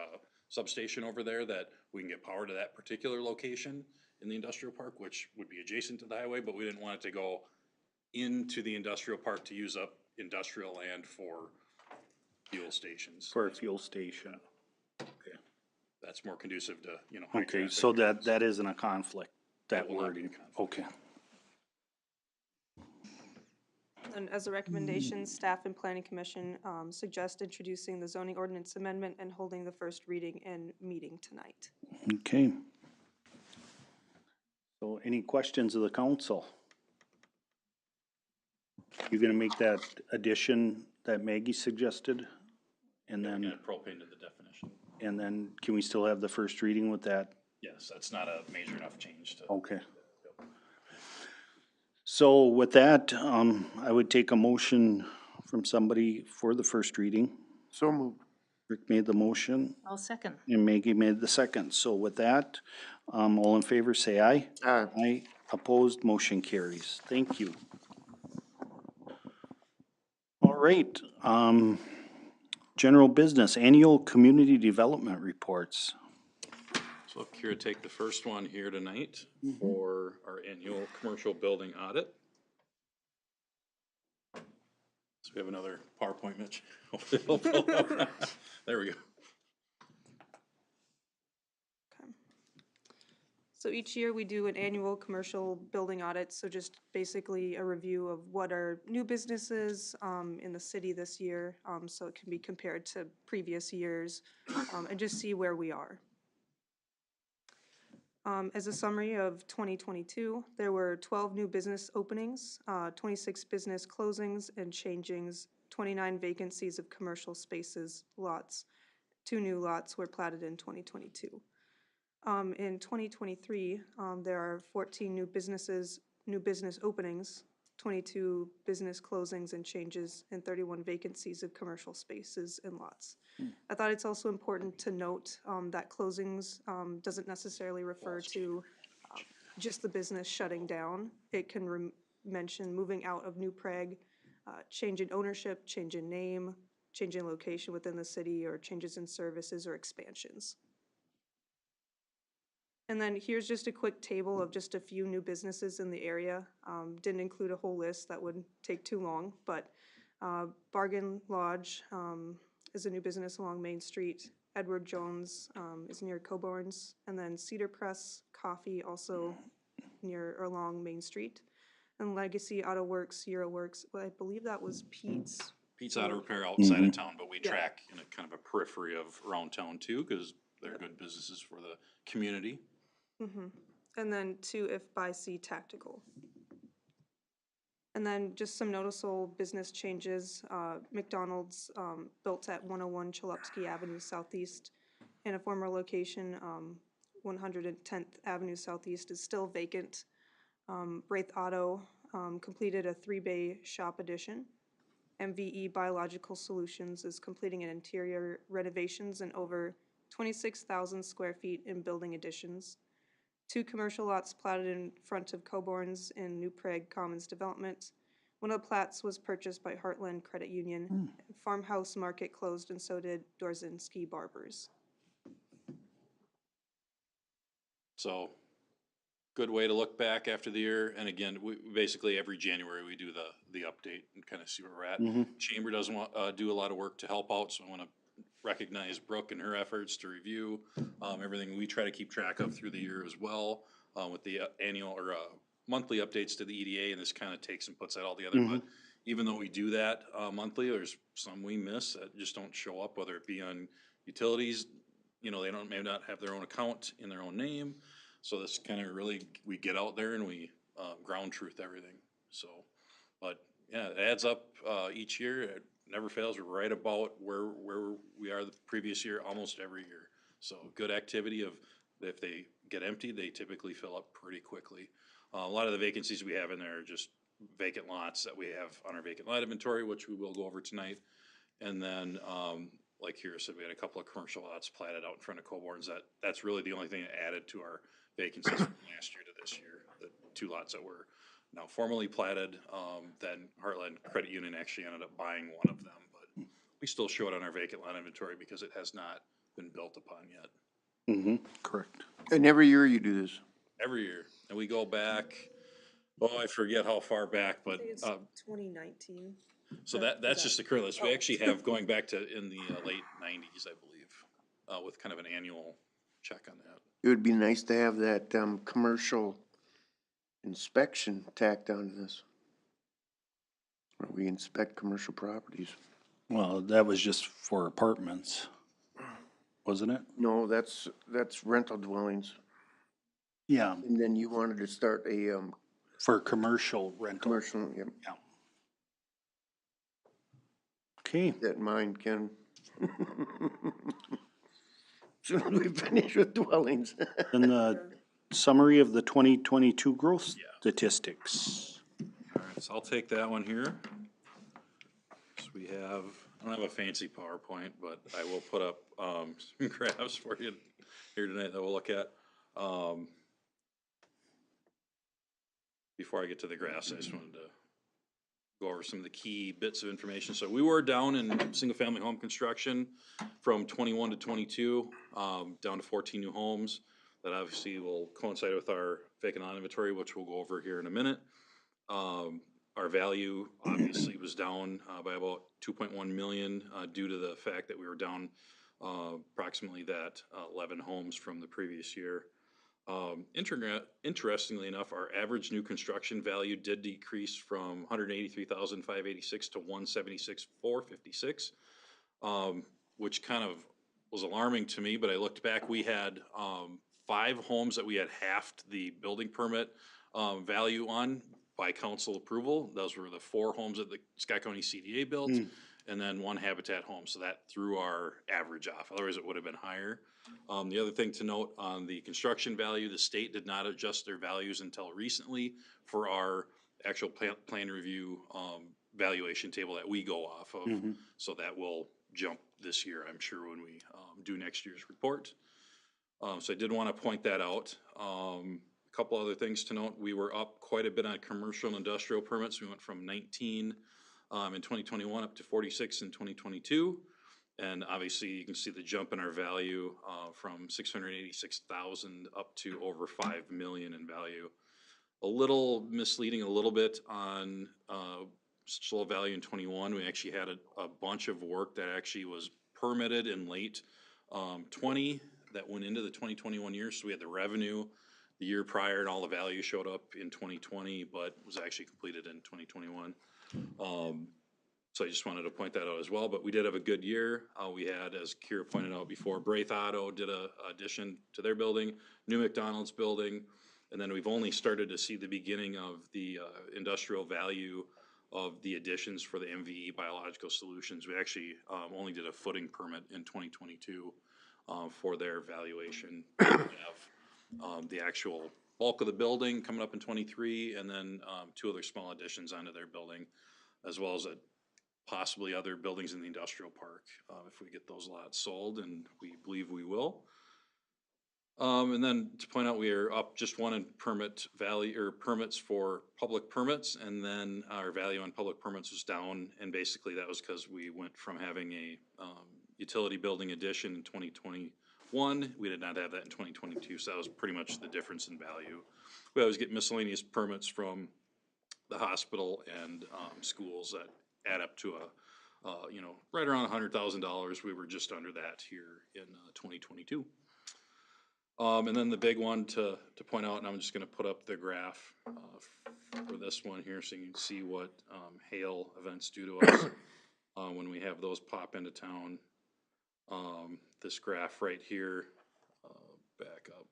substation over there, that we can get power to that particular location in the industrial park, which would be adjacent to the highway, but we didn't want it to go into the industrial park to use up industrial land for fuel stations.
For a fuel station?
That's more conducive to, you know, high
Okay,
traffic
so
areas.
that isn't a conflict, that
It will not be a
wording?
conflict.
Okay.
And as a recommendation, staff and planning commission suggest introducing the zoning ordinance amendment and holding the first reading and meeting tonight.
Okay. So any questions of the council? You're gonna make that addition that Maggie suggested? And
Add
then,
propane to the definition.
and then can we still have the first reading with that?
Yes, that's not a major enough change to.
Okay. So with that, I would take a motion from somebody for the first reading.
So moved.
Rick made the motion
I'll second.
and Maggie made the second. So with that, all in favor, say aye.
Aye.
Aye. Opposed, motion carries. Thank you. All right, general business, annual community development reports.
So Kira, take the first one here tonight for our annual commercial building audit. So we have another PowerPoint, Mitch. Hopefully it'll pull up. There we go.
So each year we do an annual commercial building audit, so just basically a review of what are new businesses in the city this year, so it can be compared to previous years, and just see where we are. As a summary of 2022, there were 12 new business openings, 26 business closings and changings, 29 vacancies of commercial spaces, lots. 2 new lots were platted in 2022. In 2023, there are 14 new business openings, 22 business closings and changes, and 31 vacancies of commercial spaces and lots. I thought it's also important to note that closings doesn't necessarily refer to just the business shutting down. It can mention moving out of New Prague, change in ownership, change in name, change in location within the city, or changes in services or expansions. And then here's just a quick table of just a few new businesses in the area. Didn't include a whole list, that would take too long, but Bargain Lodge is a new business along Main Street. Edward Jones is near Coburn's, and then Cedar Press Coffee also near or along Main Street. And Legacy Auto Works, Euro Works, well, I believe that was Pete's.
Pete's Auto Repair outside of town, but we track in a kind of a periphery of around town too, because they're good businesses for the community.
And then 2 If by Sea Tactical. And then just some noticeable business changes. McDonald's built at 101 Chalupsky Avenue Southeast, and a former location, 110th Avenue Southeast, is still vacant. Wraith Auto completed a 3-bay shop addition. MVE Biological Solutions is completing an interior renovations and over 26,000 square feet in building additions. 2 commercial lots platted in front of Coburn's in New Prague Commons Development. One of the plats was purchased by Heartland Credit Union. Farmhouse Market closed, and so did Dorzinski Barbers.
So, good way to look back after the year, and again, we, basically every January we do the update and kind of see where we're at. Chamber doesn't want, do a lot of work to help out, so I wanna recognize Brooke and her efforts to review, everything we try to keep track of through the year as well, with the annual or, monthly updates to the EDA, and this kind of takes and puts that all together, but even though we do that, monthly, there's some we miss that just don't show up, whether it be on utilities, you know, they may not have their own account in their own name. So this kind of really, we get out there and we ground truth everything, so. But, yeah, it adds up, each year, it never fails, we're right about where we are the previous year, almost every year. So, good activity of, if they get empty, they typically fill up pretty quickly. A lot of the vacancies we have in there are just vacant lots that we have on our vacant lot inventory, which we will go over tonight. And then, like here said, we had a couple of commercial lots platted out in front of Colborn's. That's really the only thing that added to our vacancies from last year to this year. The 2 lots that were now formally platted, then Heartland Credit Union actually ended up buying one of them, but we still show it on our vacant lot inventory because it has not been built upon yet.
Mm-hmm, correct.
And every year you do this?
Every year, and we go back, oh, I forget how far back, but,
It's 2019.
so that's just the current list. We actually have going back to in the late nineties, I believe, with kind of an annual check on that.
It would be nice to have that, commercial inspection tacked onto this. Where we inspect commercial properties.
Well, that was just for apartments, wasn't it?
No, that's rental dwellings.
Yeah,
And then you wanted to start a,
for commercial rental.
commercial, yeah,
Yeah. Okay,
that in mind, Ken. Soon as we finish with dwellings.
then the summary of the 2022 growth statistics.
All right, so I'll take that one here. So we have, I don't have a fancy PowerPoint, but I will put up, some graphs for you here tonight that we'll look at. Before I get to the graphs, I just wanted to go over some of the key bits of information. So we were down in single-family home construction from 21 to 22, down to 14 new homes. That obviously will coincide with our vacant lot inventory, which we'll go over here in a minute. Our value obviously was down by about 2.1 million due to the fact that we were down approximately that 11 homes from the previous year. Interestingly enough, our average new construction value did decrease from 183,586 to 176,456, which kind of was alarming to me. But I looked back, we had 5 homes that we had halved the building permit value on by council approval. Those were the 4 homes that the Scott County CDA built, and then 1 Habitat home. So that threw our average off. Otherwise, it would have been higher. The other thing to note on the construction value, the state did not adjust their values until recently for our actual plan review valuation table that we go off of. So that will jump this year, I'm sure, when we do next year's report. So I did want to point that out. A couple other things to note. We were up quite a bit on commercial and industrial permits. We went from 19 in 2021 up to 46 in 2022. And obviously you can see the jump in our value from 686,000 up to over 5 million in value. A little misleading a little bit on slow value in 21. We actually had a bunch of work that actually was permitted in late 20 that went into the 2021 year. So we had the revenue the year prior and all the value showed up in 2020, but was actually completed in 2021. So I just wanted to point that out as well, but we did have a good year. We had, as Kira pointed out before, Braith Auto did a addition to their building, new McDonald's building, and then we've only started to see the beginning of the industrial value of the additions for the MVE Biological Solutions. We actually only did a footing permit in 2022 for their valuation. We have the actual bulk of the building coming up in 23, and then 2 other small additions onto their building, as well as possibly other buildings in the industrial park, if we get those lots sold, and we believe we will. And then to point out, we are up just 1 in permit value, or permits for public permits, and then our value on public permits was down, and basically that was because we went from having a utility building addition in 2021, we did not have that in 2022, so that was pretty much the difference in value. We always get miscellaneous permits from the hospital and schools that add up to right around $100,000. We were just under that here in 2022. And then the big one to point out, and I'm just going to put up the graph for this one here so you can see what hail events do to us when we have those pop into town. This graph right here, back up.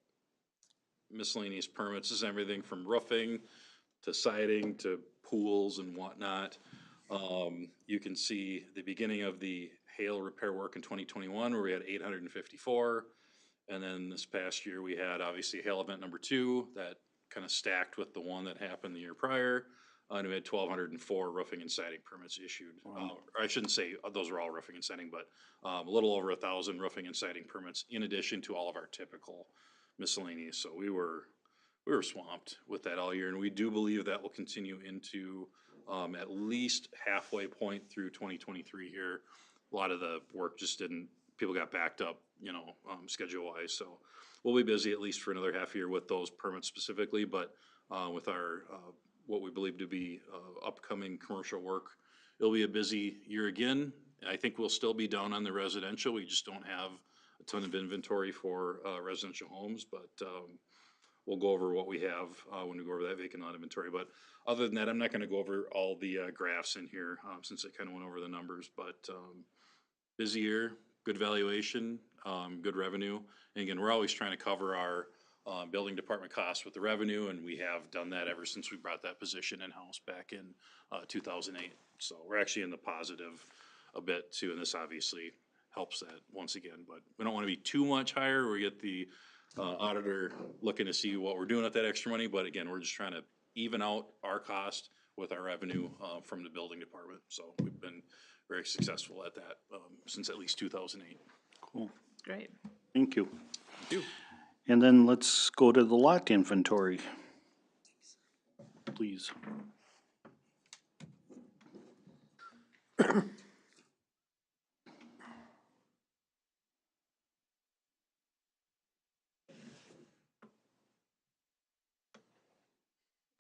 Miscellaneous permits is everything from roofing to siding, to pools and whatnot. You can see the beginning of the hail repair work in 2021 where we had 854. And then this past year, we had obviously hail event number 2 that kind of stacked with the one that happened the year prior. And we had 1,204 roofing and siding permits issued. Or I shouldn't say those are all roofing and siding, but a little over 1,000 roofing and siding permits in addition to all of our typical miscellaneous. So we were swamped with that all year, and we do believe that will continue into at least halfway point through 2023 here. A lot of the work just didn't, people got backed up, schedule wise. So we'll be busy at least for another half year with those permits specifically, but with our what we believe to be upcoming commercial work, it'll be a busy year again. I think we'll still be down on the residential. We just don't have a ton of inventory for residential homes, but we'll go over what we have when we go over that vacant lot inventory. But other than that, I'm not gonna go over all the graphs in here since I kind of went over the numbers, but busy year, good valuation, good revenue. And again, we're always trying to cover our building department costs with the revenue, and we have done that ever since we brought that position in-house back in 2008. So we're actually in the positive a bit too, and this obviously helps that once again, but we don't wanna be too much higher. We get the auditor looking to see what we're doing with that extra money, but again, we're just trying to even out our cost with our revenue from the building department. So we've been very successful at that since at least 2008.
Cool.
Great.
Thank you.
Thank you.
And then let's go to the lot inventory. Please.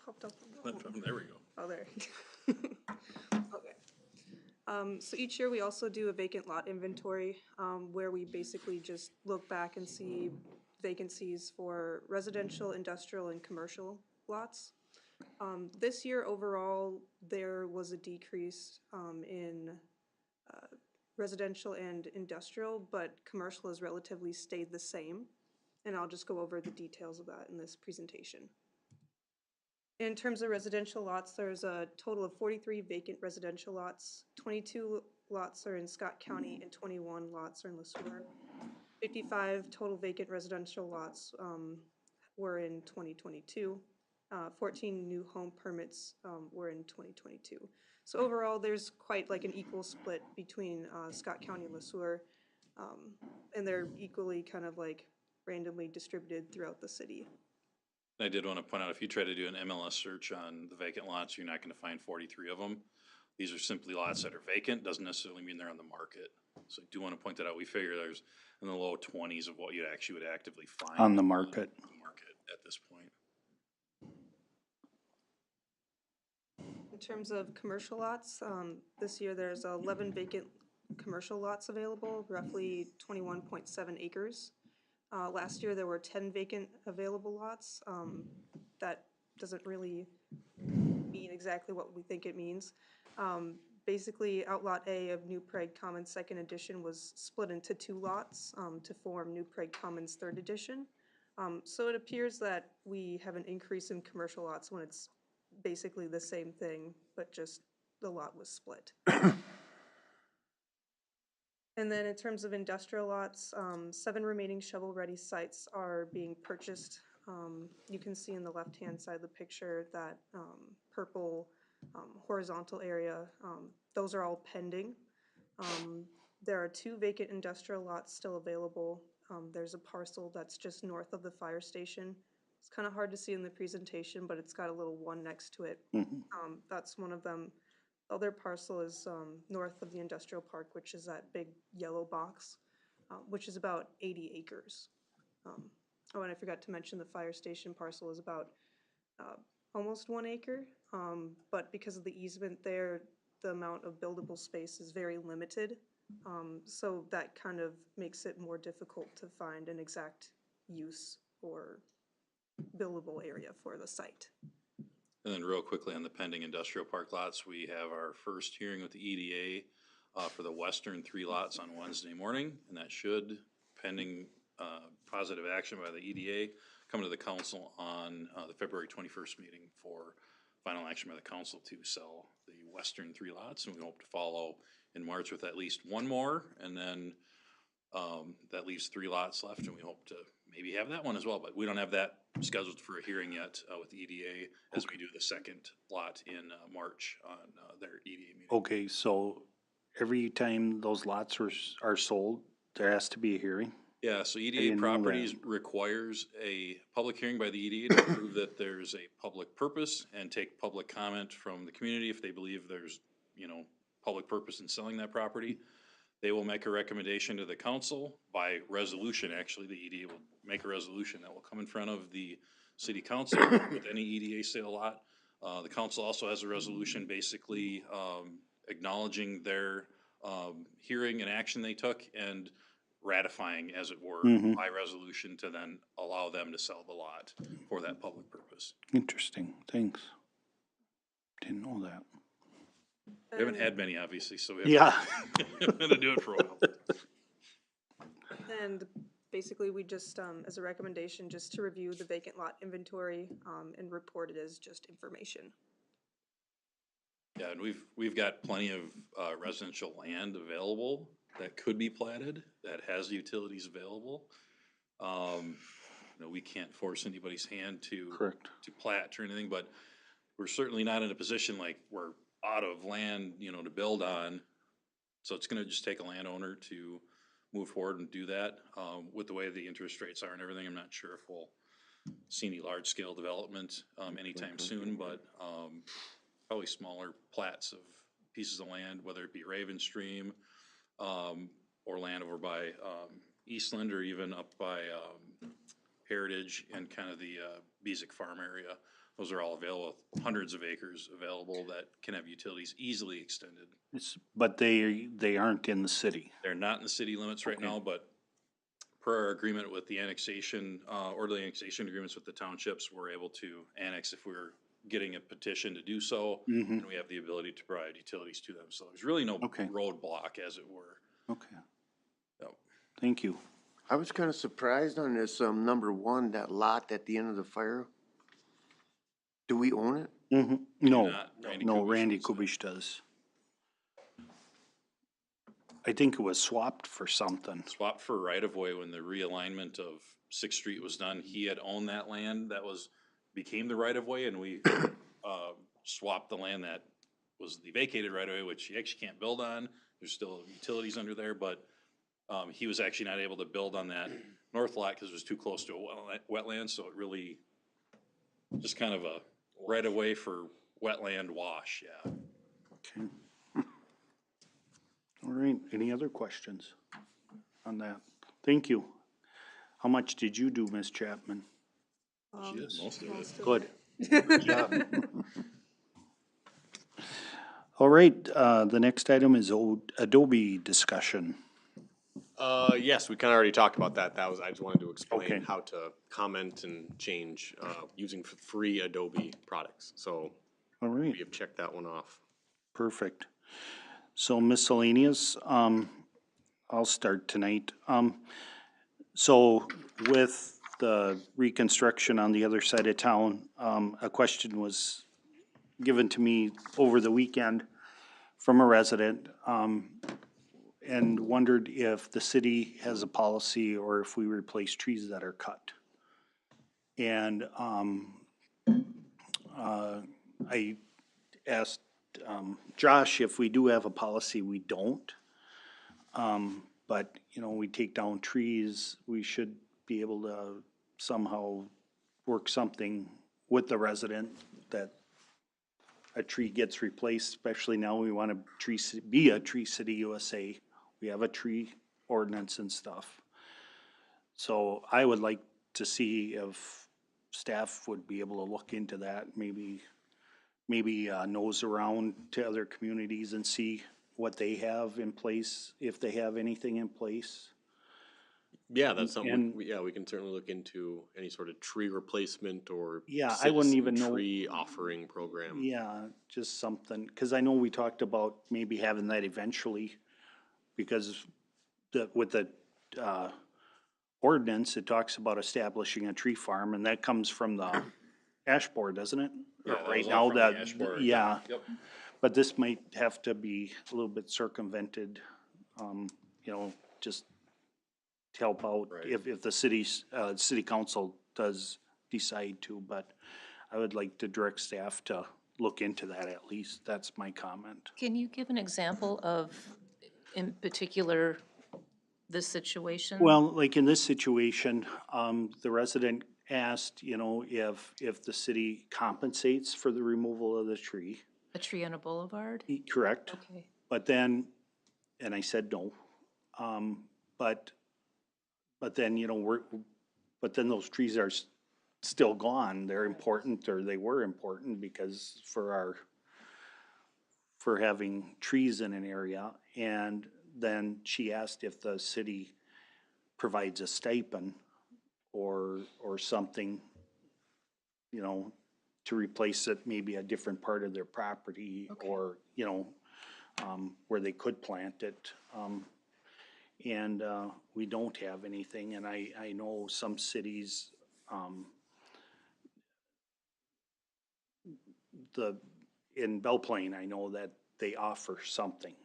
Popped up.
There we go.
Oh, there. Okay. So each year we also do a vacant lot inventory, where we basically just look back and see vacancies for residential, industrial, and commercial lots. This year overall, there was a decrease, in, residential and industrial, but commercial has relatively stayed the same. And I'll just go over the details of that in this presentation. In terms of residential lots, there's a total of 43 vacant residential lots. 22 lots are in Scott County and 21 lots are in LeSueur. 55 total vacant residential lots were in 2022. 14 new home permits were in 2022. So overall, there's quite like an equal split between Scott County and LeSueur, and they're equally kind of like randomly distributed throughout the city.
I did want to point out, if you try to do an MLS search on the vacant lots, you're not going to find 43 of them. These are simply lots that are vacant, doesn't necessarily mean they're on the market. So I do want to point that out. We figure there's in the low 20s of what you actually would actively find
On the market.
At this point.
In terms of commercial lots, this year there's 11 vacant commercial lots available, roughly 21.7 acres. Last year there were 10 vacant available lots. That doesn't really mean exactly what we think it means. Basically, Outlot A of New Prague Commons 2nd Edition was split into 2 lots to form New Prague Commons 3rd Edition. So it appears that we have an increase in commercial lots when it's basically the same thing, but just the lot was split. And then in terms of industrial lots, 7 remaining shovel-ready sites are being purchased. You can see in the left-hand side of the picture that purple horizontal area. Those are all pending. There are 2 vacant industrial lots still available. There's a parcel that's just north of the fire station. It's kind of hard to see in the presentation, but it's got a little 1 next to it. That's one of them. The other parcel is north of the industrial park, which is that big yellow box, which is about 80 acres. Oh, and I forgot to mention the fire station parcel is about almost 1 acre, but because of the easement there, the amount of buildable space is very limited. So that kind of makes it more difficult to find an exact use or buildable area for the site.
And then real quickly on the pending industrial park lots, we have our first hearing with the EDA for the western 3 lots on Wednesday morning, and that should, pending positive action by the EDA, come to the council on the February 21st meeting for final action by the council to sell the western 3 lots, and we hope to follow in March with at least one more, and then that leaves 3 lots left, and we hope to maybe have that one as well, but we don't have that scheduled for a hearing yet with the EDA, as we do the second lot in March on their EDA meeting.
Okay, so every time those lots are sold, there has to be a hearing?
Yeah, so EDA
didn't know that.
Properties requires a public hearing by the EDA to prove that there's a public purpose and take public comment from the community if they believe there's, public purpose in selling that property. They will make a recommendation to the council by resolution, actually, the EDA will make a resolution that will come in front of the city council with any EDA sale lot. The council also has a resolution basically acknowledging their hearing and action they took and ratifying, as it were, by resolution to then allow them to sell the lot for that public purpose.
Interesting, thanks. Didn't know that.
We haven't had many, obviously, so we have
Yeah.
to do it for a while.
And basically, we just, as a recommendation, just to review the vacant lot inventory, and report it as just information.
Yeah, and we've got plenty of residential land available that could be platted, that has utilities available. We can't force anybody's hand to
Correct.
to plat or anything, but we're certainly not in a position like we're out of land, to build on. So it's gonna just take a landowner to move forward and do that. With the way the interest rates are and everything, I'm not sure if we'll see any large scale development anytime soon, but probably smaller plats of pieces of land, whether it be Raven Stream, or land over by Eastland, or even up by Heritage and kind of the Bezic Farm area. Those are all available, hundreds of acres available that can have utilities easily extended.
But they aren't in the city.
They're not in the city limits right now, but per our agreement with the annexation, orderly annexation agreements with the townships, we're able to annex if we're getting a petition to do so, and we have the ability to provide utilities to them. So there's really no roadblock, as it were.
Okay,
Yep.
thank you.
I was kind of surprised on this, number 1, that lot at the end of the fire. Do we own it?
No,
not. Randy
no,
Kubish
Randy
owns it.
Kubish does. I think it was swapped for something.
Swapped for right-of-way when the realignment of Sixth Street was done. He had owned that land that became the right-of-way, and we swapped the land that was the vacated right-of-way, which you actually can't build on. There's still utilities under there, but he was actually not able to build on that north lot because it was too close to a wetland, so it really just kind of a right-of-way for wetland wash, yeah.
Okay. All right, any other questions on that? Thank you. How much did you do, Ms. Chapman?
Most of it.
Good. Good job. All right, the next item is Adobe discussion.
Yes, we kind of already talked about that. I just wanted to explain
Okay.
how to comment and change, using free Adobe products. So
All right.
we have checked that one off.
Perfect. So miscellaneous, I'll start tonight. So with the reconstruction on the other side of town, a question was given to me over the weekend from a resident, and wondered if the city has a policy or if we replace trees that are cut. And, I asked Josh if we do have a policy. We don't. But, we take down trees, we should be able to somehow work something with the resident that a tree gets replaced, especially now we want to be a Tree City USA. We have a tree ordinance and stuff. So I would like to see if staff would be able to look into that, maybe nose around to other communities and see what they have in place, if they have anything in place.
Yeah, that's something,
And-
we can certainly look into any sort of tree replacement or
Yeah, I wouldn't even know.
tree offering program.
Yeah, just something, cause I know we talked about maybe having that eventually, because with the, ordinance, it talks about establishing a tree farm, and that comes from the ash borer, doesn't it?
Yeah, that
Right
was all
now,
from the
that,
ash borer,
yeah,
Yep.
but this might have to be a little bit circumvented, you know, just to help out
Right.
if the city council does decide to, but I would like to direct staff to look into that at least. That's my comment.
Can you give an example of, in particular, this situation?
Well, like in this situation, the resident asked, you know, if the city compensates for the removal of the tree.
A tree on a boulevard?
Correct.
Okay.
But then, and I said no. But then, you know, but then those trees are still gone. They're important, or they were important because for having trees in an area. And then she asked if the city provides a stipend or something, you know, to replace it, maybe a different part of their property or, you know, where they could plant it. And we don't have anything, and I know some cities, in Belle Plaine, I know that they offer something.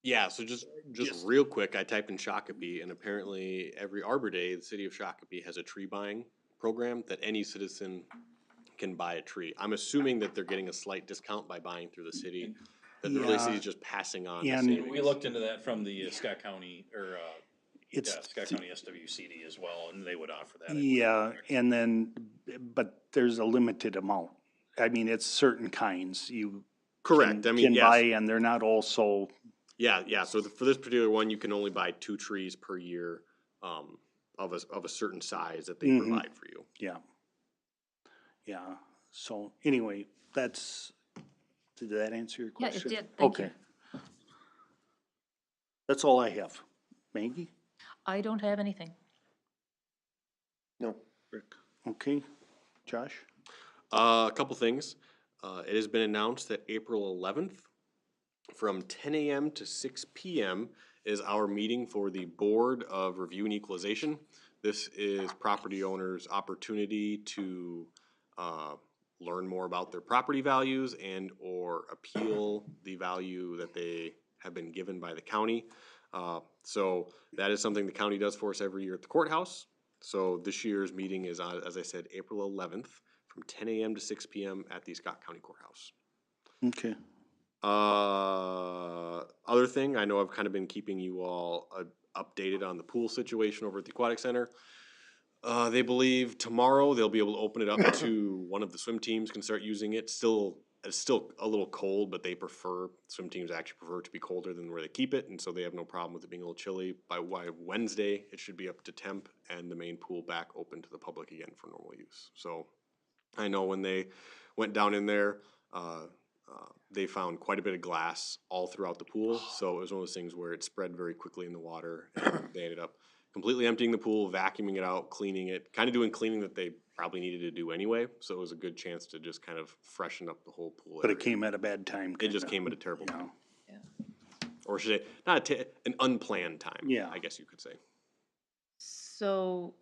Yeah, so just
Yes.
real quick, I typed in Shakopee, and apparently every Arbor Day, the city of Shakopee has a tree buying program that any citizen can buy a tree. I'm assuming that they're getting a slight discount by buying through the city, that the really
Yeah.
city is just passing on the
And-
savings.
We looked into that from the Scott County, or,
It's,
Scott County SWCD as well, and they would offer that. I believe.
yeah, and then, but there's a limited amount. I mean, it's certain kinds you
Correct, I mean,
can buy,
yes,
and they're not also,
yeah, so for this particular one, you can only buy 2 trees per year, of a certain size that they
Mhm.
provide for you.
yeah. Yeah, so anyway, did that answer your
Yeah, it
question?
did. Thank you.
Okay. That's all I have. Maggie?
I don't have anything.
No.
Rick? Okay. Josh?
A couple things. It has been announced that April 11th, from 10 a.m. to 6 p.m. is our meeting for the Board of Review and Equalization. This is property owners' opportunity to learn more about their property values and or appeal the value that they have been given by the county. So that is something the county does for us every year at the courthouse. So this year's meeting is on, as I said, April 11th from 10 a.m. to 6 p.m. at the Scott County Courthouse.
Okay.
Other thing, I know I've kind of been keeping you all updated on the pool situation over at the Aquatic Center. They believe tomorrow they'll be able to open it up to one of the swim teams can start using it. It's still a little cold, but swim teams actually prefer to be colder than where they keep it, and so they have no problem with it being a little chilly. By Wednesday, it should be up to temp and the main pool back open to the public again for normal use. So I know when they went down in there, they found quite a bit of glass all throughout the pool. So it was one of those things where it spread very quickly in the water, and they ended up completely emptying the pool, vacuuming it out, cleaning it, kind of doing cleaning that they probably needed to do anyway. So it was a good chance to just kind of freshen up the whole pool
But
area.
it came at a bad time.
It just
kinda.
came at a terrible
Yeah.
time.
Yeah.
Or should I, an unplanned time,
Yeah.
I guess you could say.
So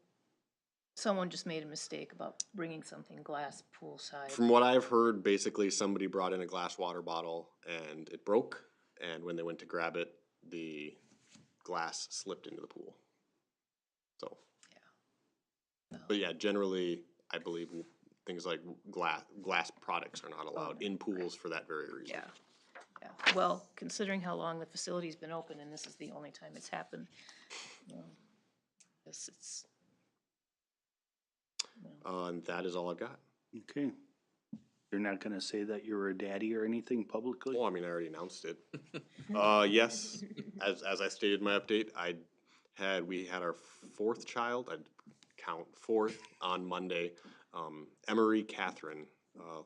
someone just made a mistake about bringing something glass poolside.
From what I've heard, basically somebody brought in a glass water bottle and it broke. And when they went to grab it, the glass slipped into the pool. So.
Yeah.
But yeah, generally, I believe things like glass products are not allowed in pools for that very reason.
Yeah, yeah. Well, considering how long the facility's been open and this is the only time it's happened, it's.
And that is all I've got.
Okay. You're not gonna say that you were a daddy or anything publicly?
Well, I mean, I already announced it. Yes, as I stated in my update, we had our 4th child, I'd count 4th on Monday, Emery Catherine,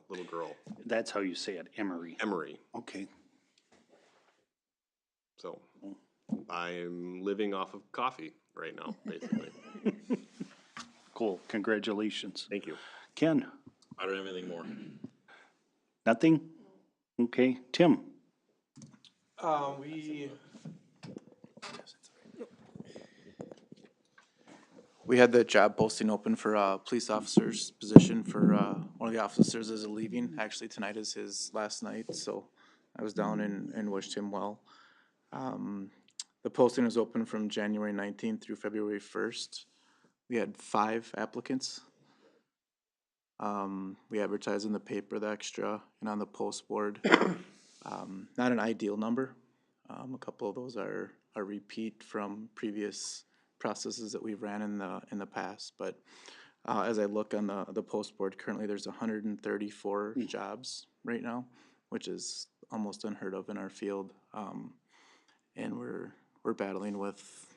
little girl.
That's how you say it, Emery.
Emery.
Okay.
So I'm living off of coffee right now, basically.
Cool. Congratulations.
Thank you.
Ken?
I don't have anything more.
Nothing? Okay. Tim?
We had the job posting open for a police officer's position for, one of the officers is leaving. Actually, tonight is his last night, so I was down and wished him well. The posting was open from January 19th through February 1st. We had 5 applicants. We advertised in the paper, the extra, and on the post board. Not an ideal number. A couple of those are repeat from previous processes that we've ran in the past, but as I look on the post board, currently there's 134 jobs right now, which is almost unheard of in our field. And we're battling with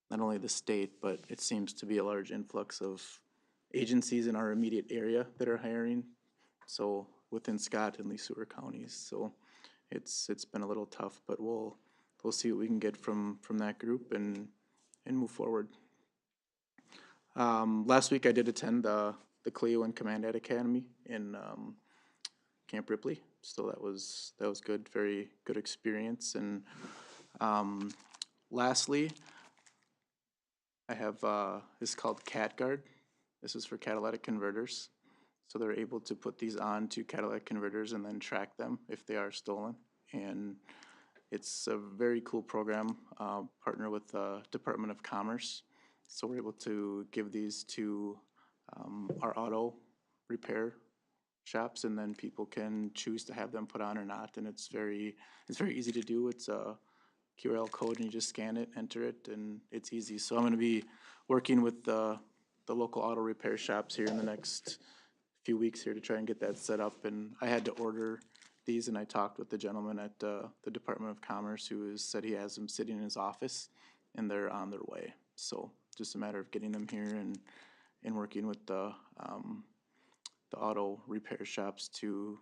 not only the state, but it seems to be a large influx of agencies in our immediate area that are hiring. So within Scott and Lee Sueur counties, so it's been a little tough, but we'll see what we can get from that group and move forward. Last week I did attend the Cleo and Commandant Academy in Camp Ripley, so that was good, very good experience. And lastly, I have this is called CatGuard. This is for catalytic converters. So they're able to put these on to catalytic converters and then track them if they are stolen. And it's a very cool program, partner with the Department of Commerce. So we're able to give these to our auto repair shops, and then people can choose to have them put on or not. And it's very easy to do. It's a QR code, and you just scan it, enter it, and it's easy. So I'm going to be working with the local auto repair shops here in the next few weeks here to try and get that set up. And I had to order these, and I talked with the gentleman at the Department of Commerce who said he has them sitting in his office, and they're on their way. So just a matter of getting them here and working with the auto repair shops to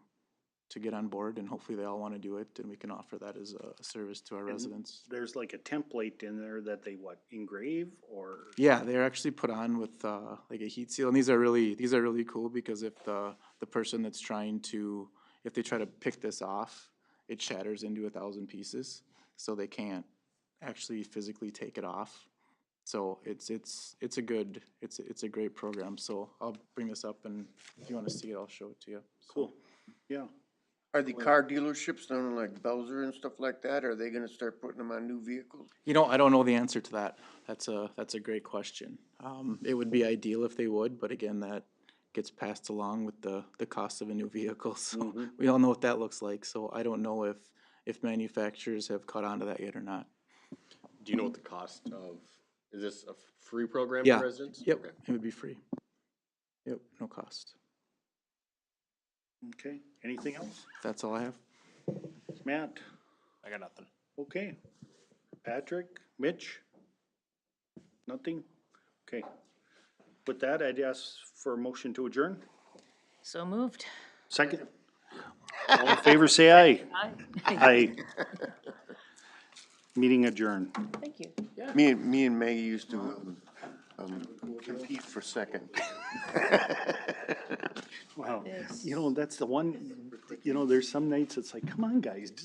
get on board, and hopefully they all want to do it, and we can offer that as a service to our residents.
There's like a template in there that they engrave or?
Yeah, they're actually put on with like a heat seal, and these are really cool because if the person that's if they try to pick this off, it shatters into 1,000 pieces, so they can't actually physically take it off. So it's a great program. So I'll bring this up, and if you want to see it, I'll show it to you. So,
Cool. Yeah.
Are the car dealerships down like Bowser and stuff like that, are they gonna start putting them on new vehicles?
I don't know the answer to that. That's a great question. It would be ideal if they would, but again, that gets passed along with the cost of a new vehicle. So we all know what that looks like. So I don't know if manufacturers have caught on to that yet or not.
Do you know what the cost of, is this a free program
Yeah.
for residents?
Yep,
Okay.
it would be free. Yep, no cost.
Okay, anything else?
That's all I have.
Matt?
I got nothing.
Okay. Patrick? Mitch? Nothing? Okay. With that, I'd ask for a motion to adjourn.
So moved.
Second? All in favor, say aye.
Aye.
Aye. Meeting adjourned.
Thank you.
Me and Maggie used to, compete for second.
Wow.
Yes.
That's the one, there's some nights it's like, come on, guys, just